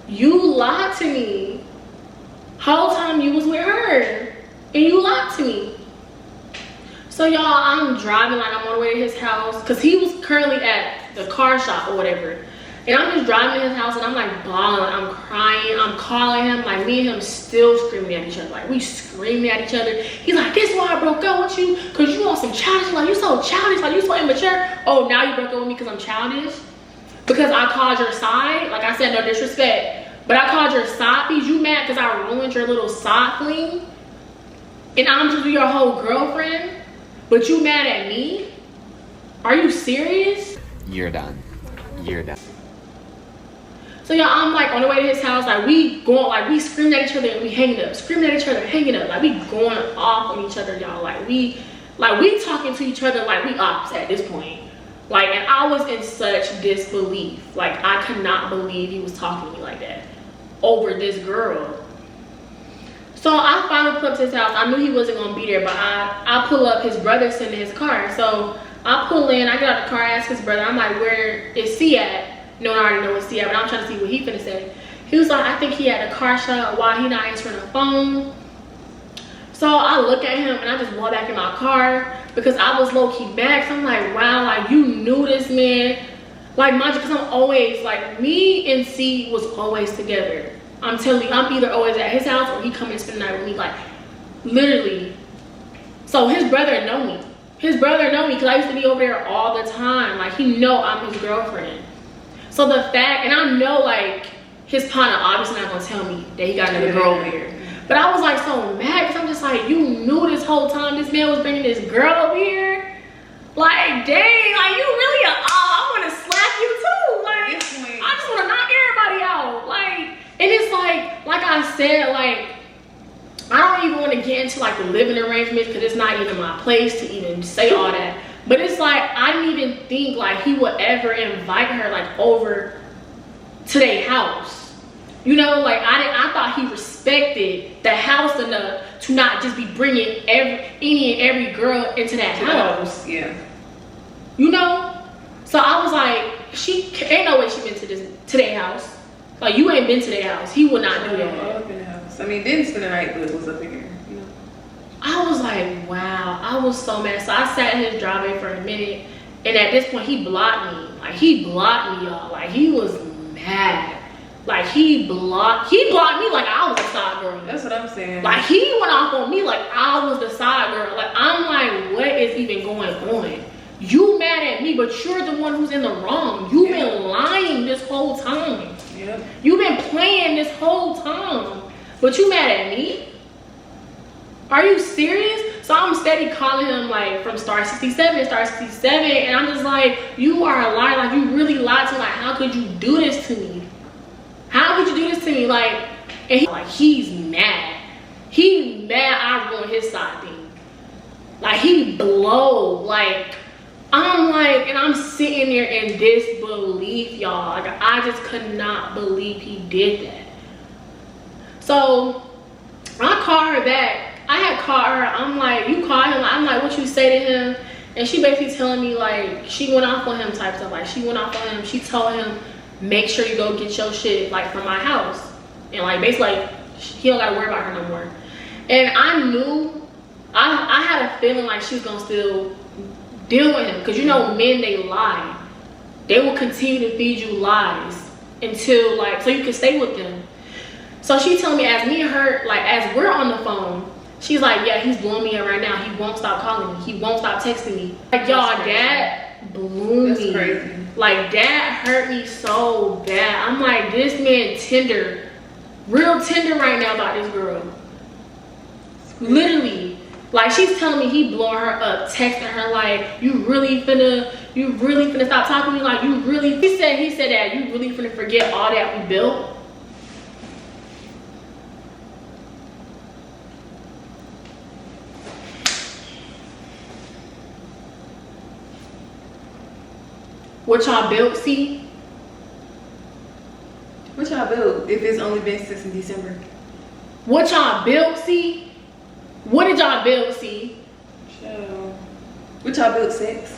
You lied to me. Whole time you was with her. And you lied to me. So y'all, I'm driving, like I'm on the way to his house. Because he was currently at the car shop or whatever. And I'm just driving to his house and I'm like bawling, I'm crying, I'm calling him. Like me and him still screaming at each other. Like we screaming at each other. He's like, this is why I broke up with you. Because you want some childish. Like you so childish. Like you so immature. Oh, now you broke up with me because I'm childish? Because I called your side? Like I said, no disrespect. But I called your side piece. You mad because I ruined your little side fling? And I'm just your whole girlfriend? But you mad at me? Are you serious? You're done. You're done. So y'all, I'm like on the way to his house, like we screaming at each other and we hanging up, screaming at each other, hanging up, like we going off on each other, y'all. Like we talking to each other like we ops at this point. Like, and I was in such disbelief. Like I could not believe he was talking to me like that over this girl. So I finally pulled up to his house. I knew he wasn't gonna be there, but I pull up, his brother sitting in his car. So I pull in, I get out the car, I ask his brother, I'm like, where is C at? No, I already know what's C at, but I'm trying to see what he finna say. He was like, I think he had a car shop while he not answering the phone. So I look at him and I just walk back in my car because I was low-key mad. So I'm like, wow, like you knew this man. Like mind you, because I'm always, like me and C was always together. I'm telling you, I'm either always at his house or he come and spend the night with me, like literally. So his brother know me. His brother know me because I used to be over there all the time. Like he know I'm his girlfriend. So the fact, and I know like his partner obviously not gonna tell me that he got another girl over here. But I was like so mad because I'm just like, you knew this whole time this man was bringing this girl over here? Like dang, like you really I wanna slap you too. Like I just wanna knock everybody out. Like, and it's like I said, like I don't even want to get into like the living arrangements because it's not even my place to even say all that. But it's like I didn't even think like he would ever invite her like over to their house. You know, like I thought he respected the house enough to not just be bringing any and every girl into that house. Yeah. You know, so I was like, she ain't no way she been to their house. Like you ain't been to their house. He would not do that. Up in the house. I mean, didn't spend the night, but it was up in here. You know. I was like, wow. I was so mad. So I sat in his driveway for a minute, and at this point, he blocked me. Like he blocked me, y'all. Like he was mad. Like he blocked me like I was a side girl. That's what I'm saying. Like he went off on me like I was the side girl. Like I'm like, what is even going on? You mad at me, but you're the one who's in the wrong. You've been lying this whole time. Yep. You've been playing this whole time, but you mad at me? Are you serious? So I'm steady calling him like from star 67, and I'm just like, you are a liar. Like you really lied to me. Like how could you do this to me? How could you do this to me? Like, and he's mad. He mad I ruined his side thing. Like, he blow. Like, I'm like, and I'm sitting there in disbelief, y'all. Like, I just could not believe he did that. So I called her back. I had called her. I'm like, you called him? I'm like, what you say to him? And she basically telling me, like, she went off on him type stuff. Like, she went off on him. She told him, make sure you go get your shit, like, from my house. And, like, basically, like, he don't gotta worry about her no more. And I knew, I had a feeling like she was gonna still deal with him. Because, you know, men, they lie. They will continue to feed you lies until, like, so you can stay with them. So she telling me, as me and her, like, as we're on the phone, she's like, yeah, he's blowing me up right now. He won't stop calling me. He won't stop texting me. Like, y'all, that blew me. Crazy. Like, that hurt me so bad. I'm like, this man tender, real tender right now about this girl. Literally. Like, she's telling me he blowing her up, texting her like, you really finna stop talking to me? Like, you really, he said that you really finna forget all that we built? What y'all built, see? What y'all built if it's only been since in December? What y'all built, see? What did y'all build, see? Sure. What y'all built, sex?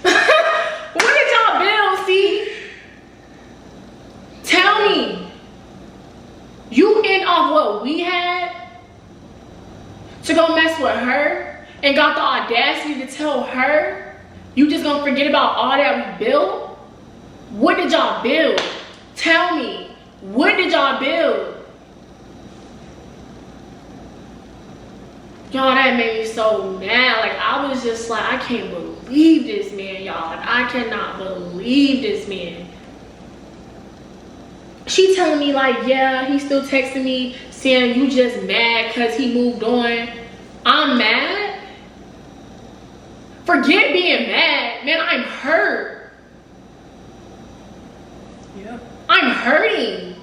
What did y'all build, see? Tell me. You end off what we had to go mess with her and got the audacity to tell her you just gonna forget about all that we built? What did y'all build? Tell me. What did y'all build? Y'all, that made me so mad. Like, I was just like, I can't believe this man, y'all. Like, I cannot believe this man. She telling me, like, yeah, he's still texting me saying you just mad because he moved on. I'm mad? Forget being mad. Man, I'm hurt. Yeah. I'm hurting.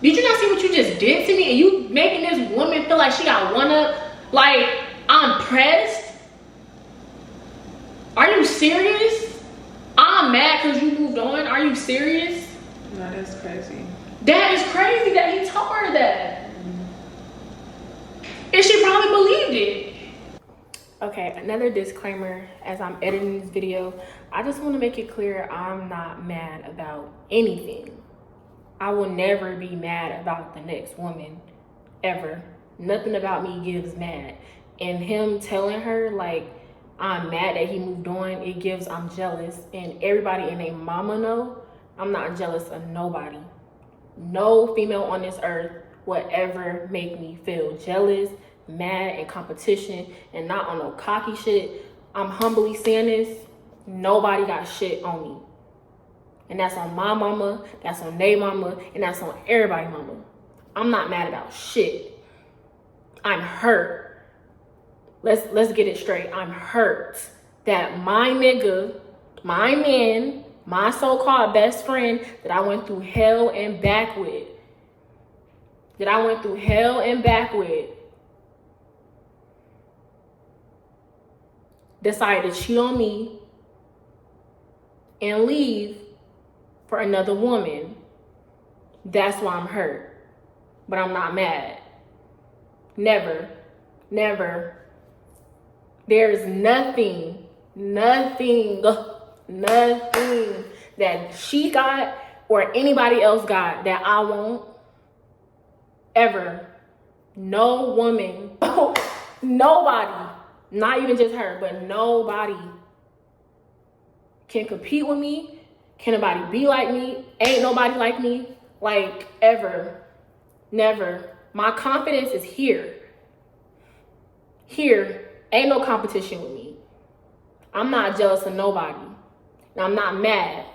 Did you not see what you just did to me? And you making this woman feel like she got one up? Like, I'm pressed? Are you serious? I'm mad because you moved on? Are you serious? No, that's crazy. That is crazy that he told her that. And she probably believed it. Okay, another disclaimer as I'm editing this video. I just want to make it clear I'm not mad about anything. I will never be mad about the next woman, ever. Nothing about me gives mad. And him telling her, like, I'm mad that he moved on, it gives I'm jealous. And everybody and their mama know I'm not jealous of nobody. No female on this earth will ever make me feel jealous, mad, and competition, and not on no cocky shit. I'm humbly saying this. Nobody got shit on me. And that's on my mama, that's on they mama, and that's on everybody's mama. I'm not mad about shit. I'm hurt. Let's get it straight. I'm hurt that my nigga, my man, my so-called best friend that I went through hell and back with, decided to cheat on me and leave for another woman. That's why I'm hurt. But I'm not mad. Never. There's nothing that she got or anybody else got that I won't ever. No woman, nobody, not even just her, but nobody can compete with me. Can nobody be like me? Ain't nobody like me, like, ever. Never. My confidence is here. Ain't no competition with me. I'm not jealous of nobody. And I'm not mad.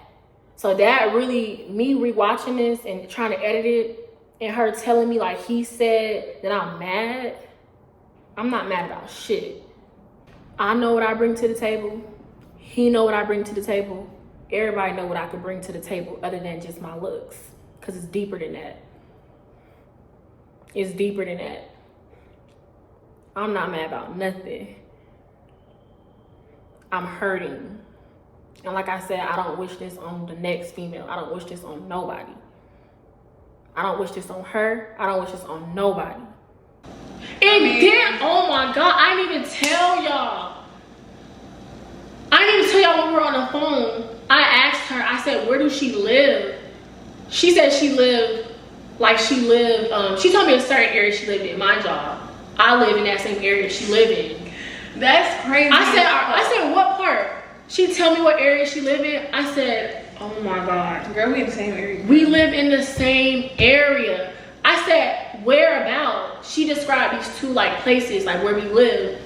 So that really, me rewatching this and trying to edit it and her telling me like he said that I'm mad, I'm not mad about shit. I know what I bring to the table. He know what I bring to the table. Everybody know what I can bring to the table other than just my looks. Because it's deeper than that. It's deeper than that. I'm not mad about nothing. I'm hurting. And like I said, I don't wish this on the next female. I don't wish this on nobody. I don't wish this on her. I don't wish this on nobody. And then, oh my God, I didn't even tell y'all. I didn't even tell y'all when we were on the phone. I asked her, I said, where does she live? She said she lived, she told me a certain area she lived in, my job. I live in that same area she lived in. That's crazy. I said, what part? She tell me what area she live in. I said, oh my God. Girl, we in the same area. We live in the same area. I said, whereabouts? She described these two like places, like where we live.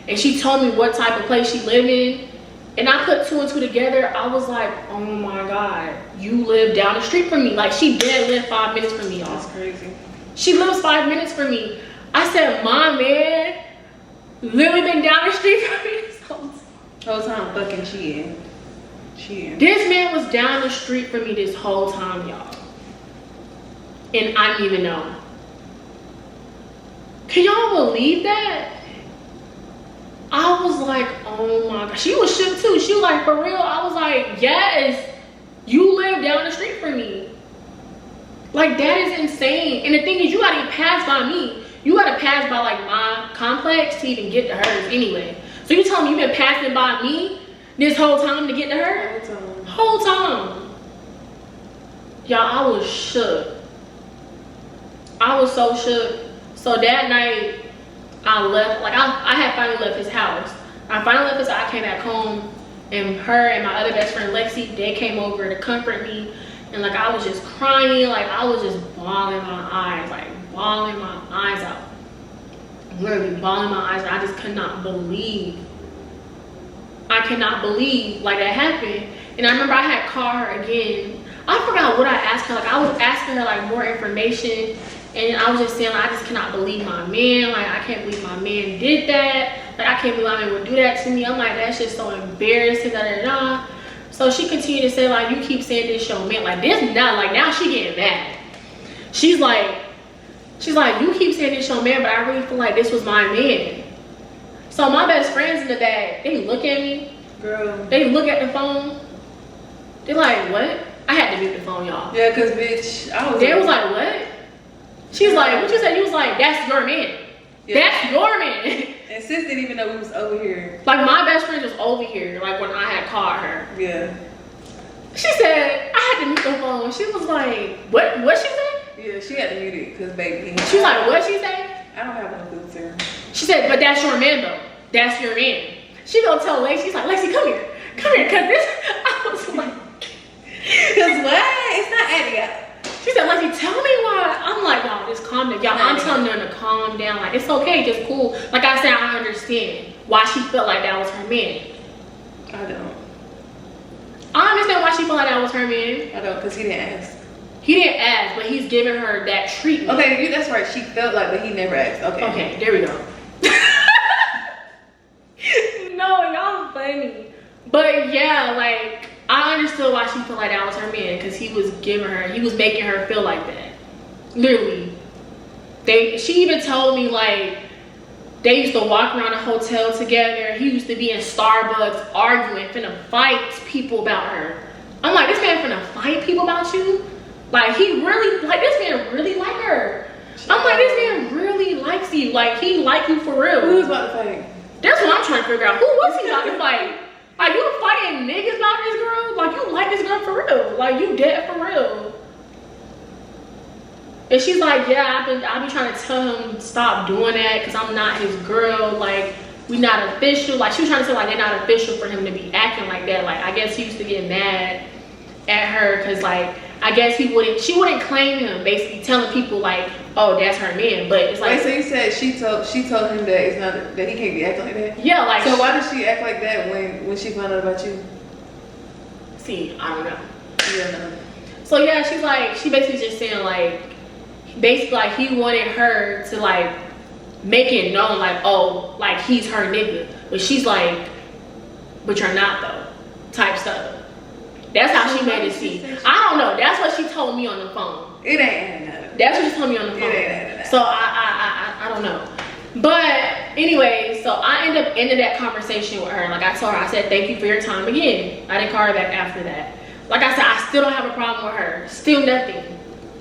And she told me what type of place she live in. And I put two and two together. I was like, oh my God, you live down the street from me. Like she did live 5 minutes from me, y'all. That's crazy. She lives 5 minutes from me. I said, my man literally been down the street from me this whole time. Whole time fucking cheating. This man was down the street from me this whole time, y'all. And I didn't even know. Can y'all believe that? I was like, oh my God. She was shook too. She was like, for real? I was like, yes. You live down the street from me. Like, that is insane. And the thing is, you gotta pass by me. You gotta pass by like my complex to even get to hers anyway. So you telling me you've been passing by me this whole time to get to her? Whole time. Y'all, I was shook. I was so shook. So that night, I left, like I had finally left his house. I finally left his house, I came back home, and her and my other best friend Lexi, they came over to comfort me. And like I was just crying, like I was just bawling my eyes, like bawling my eyes out. Literally bawling my eyes out. I just could not believe. I cannot believe like that happened. And I remember I had called her again. I forgot what I asked her. Like I was asking her like more information. And I was just saying, like, I just cannot believe my man. Like, I can't believe my man did that. Like, I can't believe my man would do that to me. I'm like, that's just so embarrassing, da-da-da. So she continued to say, like, you keep saying this your man. Like, this not, like, now she getting mad. She's like, you keep saying this your man, but I really feel like this was my man. So my best friends in the back, they look at me. Girl. They look at the phone. They're like, what? I had to mute the phone, y'all. Yeah, because, bitch, They was like, what? She's like, what you said? You was like, that's your man. Yeah. That's your man. And sis didn't even know we was over here. Like my best friend was over here, like when I had called her. Yeah. She said, I had to mute the phone. She was like, what she said? Yeah, she had to mute it because baby. She was like, what she say? I don't have no filter. She said, but that's your man though. That's your man. She gonna tell Lexi, she's like, Lexi, come here. Come here, cause this, I was like. Cause what? It's not adding up. She said, Lexi, tell me why. I'm like, y'all, just calm down. Y'all, I'm telling them to calm down. Like, it's okay, just cool. Like I said, I understand why she felt like that was her man. I don't. I understand why she felt like that was her man. I don't, because he didn't ask. He didn't ask, but he's giving her that treatment. Okay, that's right. She felt like, but he never asked. Okay. Okay, there we go. No, y'all funny. But yeah, like, I understood why she felt like that was her man, because he was making her feel like that. Literally. She even told me, like, they used to walk around the hotel together. He used to be in Starbucks arguing, finna fight people about her. I'm like, this man finna fight people about you? Like, he really, like, this man really like her. I'm like, this man really likes you. Like, he like you for real. Who was about to fight? That's what I'm trying to figure out. Who was he about to fight? Like, you fighting niggas about this girl? Like, you like this girl for real? Like, you dead for real? And she's like, yeah, I be trying to tell him stop doing that because I'm not his girl. Like, we not official. Like, she was trying to say, like, they're not official for him to be acting like that. Like, I guess he used to get mad at her because, like, I guess she wouldn't claim him, basically telling people, like, oh, that's her man. But it's like, wait, so you said she told him that it's not, that he can't be acting like that? Yeah, like, so why does she act like that when she found out about you? See, I don't know. Yeah, no. So yeah, she's like, she basically just saying, like, basically, like, he wanted her to, like, make it known, like, oh, like, he's her nigga. But she's like, but you're not though, type stuff. That's how she made it seem. I don't know. That's what she told me on the phone. It ain't nothing. That's what she told me on the phone. So I don't know. But anyway, so I ended that conversation with her. Like I told her, I said, thank you for your time again. I didn't call her back after that. Like I said, I still don't have a problem with her. Still nothing.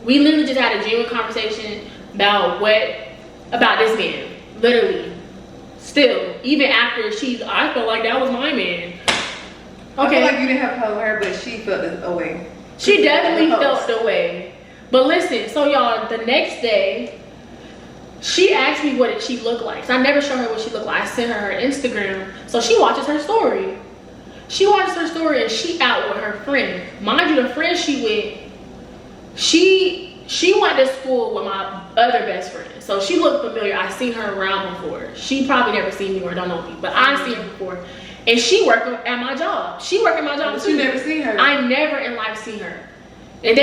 We literally just had a genuine conversation about this man. Literally. Still. Even after I felt like that was my man. Okay. I feel like you didn't have a problem with her, but she felt the way. She definitely felt the way. But listen, so y'all, the next day, she asked me what did she look like. So I never showed her what she looked like. I sent her her Instagram. So she watches her story. She watches her story and she out with her friend. Mind you, the friend she with, she went to school with my other best friend. So she looked familiar. I seen her around before. She probably never seen me or don't know me, but I seen her before. And she worked at my job. She worked at my job too. You never seen her? I never in life seen her. And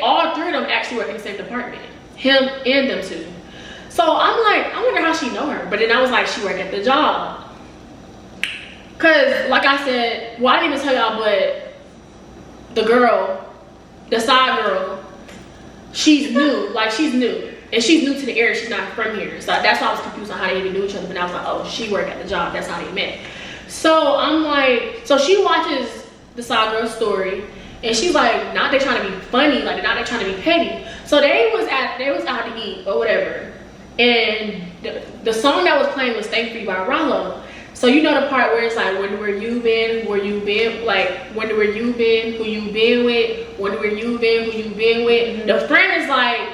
all three of them actually work in the same department. Him and them two. So I'm like, I wonder how she know her. But then I was like, she worked at the job. Cause like I said, well, I didn't even tell y'all, but the side girl, she's new. Like she's new. And she's new to the area, she's not from here. So that's why I was confused on how they even knew each other. But I was like, oh, she worked at the job, that's how they met. So I'm like, so she watches the side girl's story. And she's like, not they trying to be funny, like not they trying to be petty. So they was out to eat or whatever. And the song that was playing was Thank You by Rollo. So you know the part where it's like, wonder where you been, where you been, like wonder where you been, who you been with, wonder where you been, who you been with. Mm-hmm. The friend is like,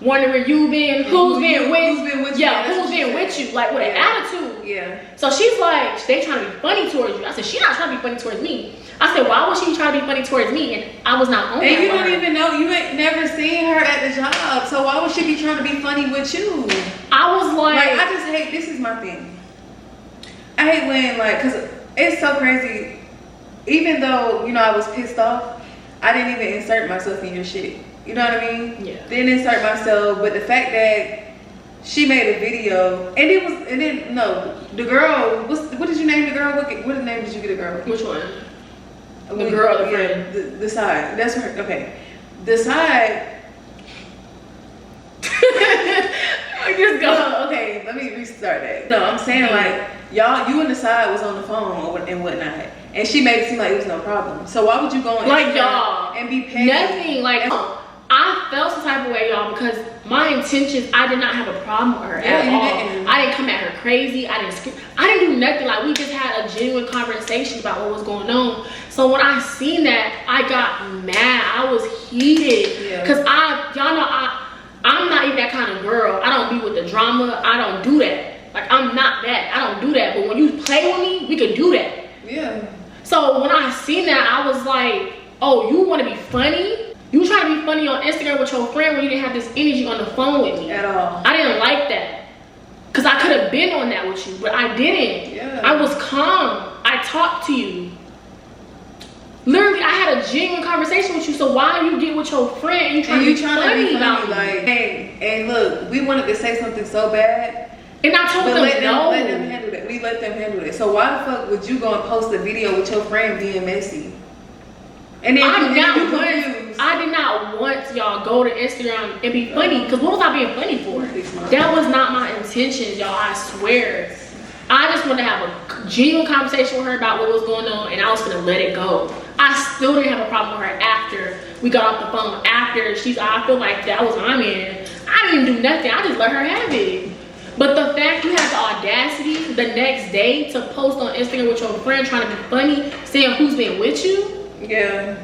wonder where you been, who's been with you. Yeah, who's been with you, like with an attitude. Yeah. So she's like, they trying to be funny towards you. I said, she not trying to be funny towards me. I said, why would she try to be funny towards me? And I was not on that. And you don't even know, you ain't never seen her at the job. So why would she be trying to be funny with you? I was like I just hate, this is my thing. I hate when, like, cause it's so crazy. Even though, you know, I was pissed off, I didn't even insert myself in your shit. You know what I mean? Yeah. Didn't insert myself, but the fact that she made a video, the girl, what did you name the girl? What name did you get the girl? Which one? The girl, the friend. The side. That's her. Okay. The side. I just go. No, okay, let me restart that. No, I'm saying like you and the side was on the phone and whatnot, and she made it seem like it was no problem. So why would you go on like y'all and be petty? Nothing. Like I felt some type of way, y'all, because my intentions, I did not have a problem with her at all. I didn't come at her crazy. I didn't do nothing. Like we just had a genuine conversation about what was going on. So when I seen that, I got mad. I was heated because y'all know I'm not even that kind of girl. I don't be with the drama. I don't do that. Like I'm not that. I don't do that. But when you play with me, we could do that. Yeah. So when I seen that, I was like, oh, you want to be funny? You try to be funny on Instagram with your friend when you didn't have this energy on the phone with me. At all. I didn't like that. Because I could have been on that with you, but I didn't. Yeah. I was calm. I talked to you. Literally, I had a genuine conversation with you, so why you get with your friend and you trying to be funny about me? Like, and look, we wanted to say something so bad. And I told them no. Let them handle that. We let them handle it. So why the fuck would you go and post a video with your friend being messy? And then I did not want y'all go to Instagram and be funny, because what was I being funny for? That was not my intentions, y'all. I swear. I just wanted to have a genuine conversation with her about what was going on, and I was gonna let it go. I still didn't have a problem with her after we got off the phone. I feel like that was my man. I didn't do nothing. I just let her have it. But the fact you had the audacity the next day to post on Instagram with your friend trying to be funny, saying who's been with you. Yeah.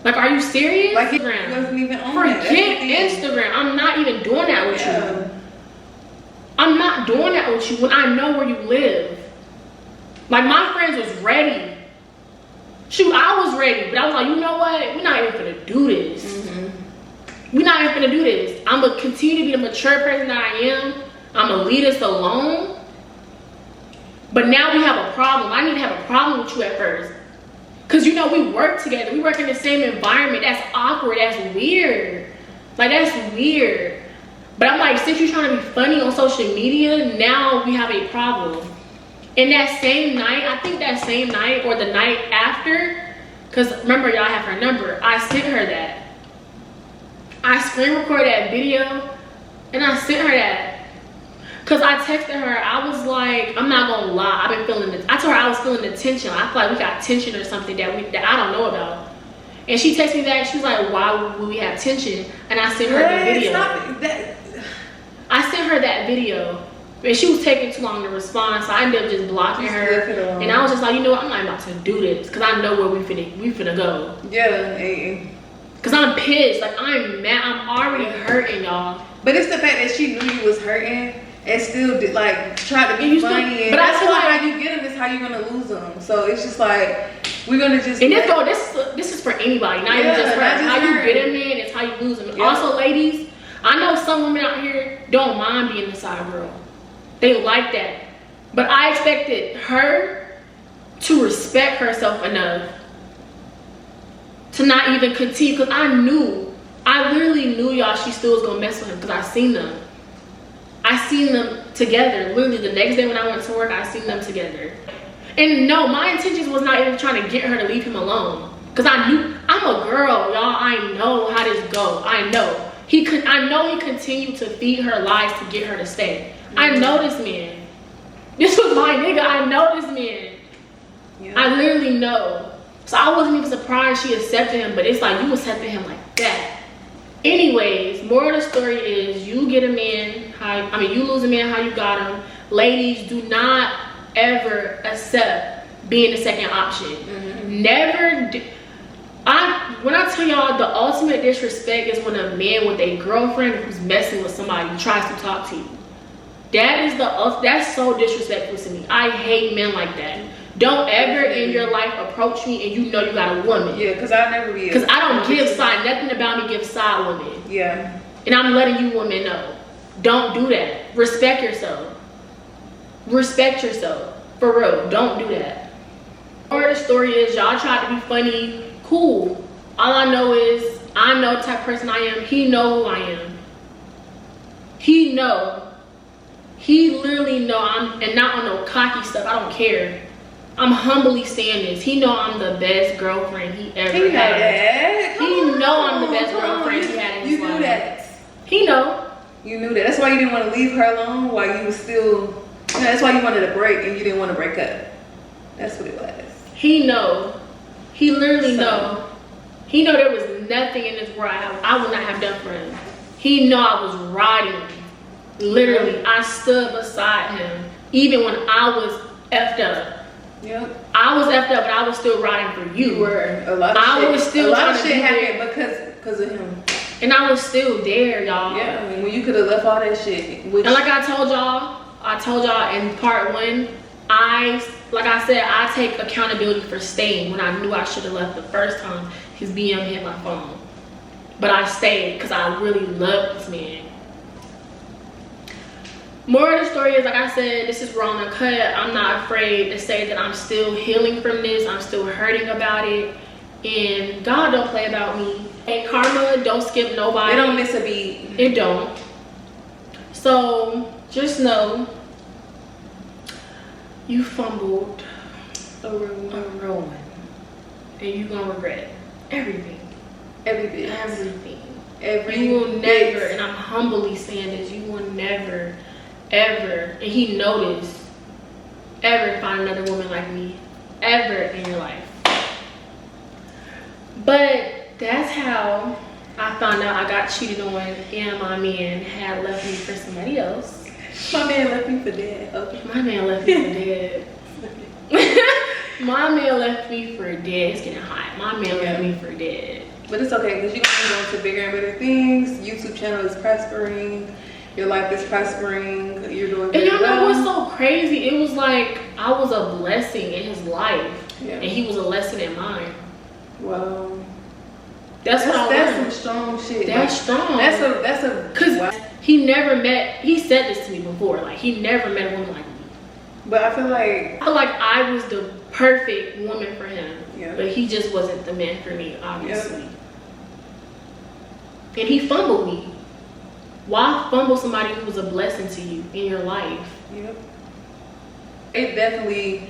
Like, are you serious? Like, it wasn't even on Forget Instagram. I'm not even doing that with you. I'm not doing that with you when I know where you live. Like, my friends was ready. Shoot, I was ready. But I was like, you know what? We're not even gonna do this. Mm-hmm. We're not even gonna do this. I'm gonna continue to be the mature person that I am. I'm gonna leave this alone. But now we have a problem. I didn't have a problem with you at first. Because, you know, we work together. We work in the same environment. That's awkward. That's weird. Like, that's weird. But I'm like, since you're trying to be funny on social media, now we have a problem. And that same night, I think that same night or the night after, Because remember, y'all have her number. I sent her that. I screen recorded that video and I sent her that. Because I texted her, I was like, I'm not gonna lie, I've been feeling this. I told her I was feeling the tension. I feel like we got tension or something that I don't know about. And she texted me back, she was like, why would we have tension? And I sent her the video. I sent her that video. And she was taking too long to respond, so I ended up just blocking her. And I was just like, you know what, I'm not about to do this because I know where we finna go. Yeah. Because I'm pissed. Like, I'm mad. I'm already hurting, y'all. But it's the fact that she knew you was hurting and still did, like, tried to be funny. But I feel like how you get them is how you're gonna lose them. So it's just like, we're gonna just. And this is for anybody, not even just her. How you get them in is how you lose them. Yeah. Also, ladies, I know some women out here don't mind being the side girl. They like that. But I expected her to respect herself enough to not even continue, because I literally knew y'all she still was gonna mess with him because I seen them. I seen them together. Literally the next day when I went to work, I seen them together. And no, my intentions was not even trying to get her to leave him alone. Because I knew, I'm a girl, y'all. I know how this go. I know. I know he continued to feed her lies to get her to stay. I know this man. This was my nigga. I know this man. Yeah. I literally know. So I wasn't even surprised she accepted him, but it's like, you accepted him like that. Anyways, moral of the story is, you get a man, you lose a man how you got him. Ladies, do not ever accept being the second option. Never. When I tell y'all, the ultimate disrespect is when a man with a girlfriend who's messing with somebody tries to talk to you. That's so disrespectful to me. I hate men like that. Don't ever in your life approach me and you know you got a woman. Yeah, because I never be. Because I don't give side. Nothing about me gives side women. Yeah. And I'm letting you women know. Don't do that. Respect yourself. Respect yourself. For real. Don't do that. Or the story is, y'all tried to be funny. Cool. All I know is, I know the type of person I am. He know who I am. He know. He literally know and not on no cocky stuff. I don't care. I'm humbly saying this. He know I'm the best girlfriend he ever had. He know I'm the best girlfriend he had in his life. You knew that. He know. You knew that. That's why you didn't want to leave her alone while you was still. That's why you wanted a break and you didn't want to break up. That's what it was. He know. He literally know. He know there was nothing in this world I would not have done for him. He know I was riding. Literally, I stood beside him even when I was effed up. Yep. I was effed up, but I was still riding for you. You were. A lot of shit happened because of him. And I was still there, y'all. Yeah, I mean, when you could have left all that shit. And like I told y'all in part 1, like I said, I take accountability for staying when I knew I should have left the first time his BM hit my phone. But I stayed because I really love this man. More of the story is, like I said, this is Raw Uncut. I'm not afraid to say that I'm still healing from this. I'm still hurting about it. And God don't play about me. And karma don't skip nobody. It don't miss a beat. It don't. So just know you fumbled a real one. And you're going to regret everything. Every bit. Everything. You will never, and I'm humbly saying this, you will never, ever, and he noticed, ever find another woman like me, ever in your life. But that's how I found out I got cheated on and my man had left me for somebody else. My man left me for dead. Okay. My man left me for dead. My man left me for dead. It's getting hot. My man left me for dead. But it's okay because you're going to go into bigger and better things. YouTube channel is prospering. Your life is prospering. You're doing good. And y'all know what's so crazy? It was like I was a blessing in his life. Yeah. And he was a lesson in mine. Wow. That's some strong shit. That's strong. That's a because he said this to me before, like he never met a woman like me. But I feel like I was the perfect woman for him. Yeah. But he just wasn't the man for me, obviously. Yep. And he fumbled me. Why fumble somebody who was a blessing to you in your life? Yep. It definitely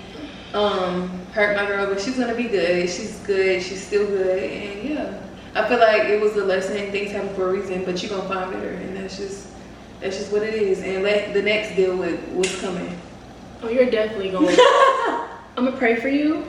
hurt my girl, but she's gonna be good. She's good. She's still good, and yeah, I feel like it was a lesson. Things happen for a reason, but you're gonna find better, and that's just what it is. And let the next deal with what's coming. Oh, you're definitely going. I'm gonna pray for you.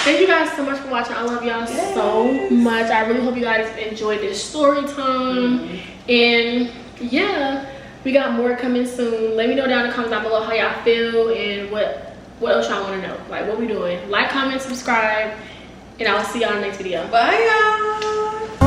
Thank you guys so much for watching. I love y'all so much. I really hope you guys enjoyed this story time. And yeah, we got more coming soon. Let me know down in the comments down below how y'all feel and what else y'all want to know. Like, what we doing. Like, comment, subscribe, and I'll see y'all in the next video. Bye, y'all.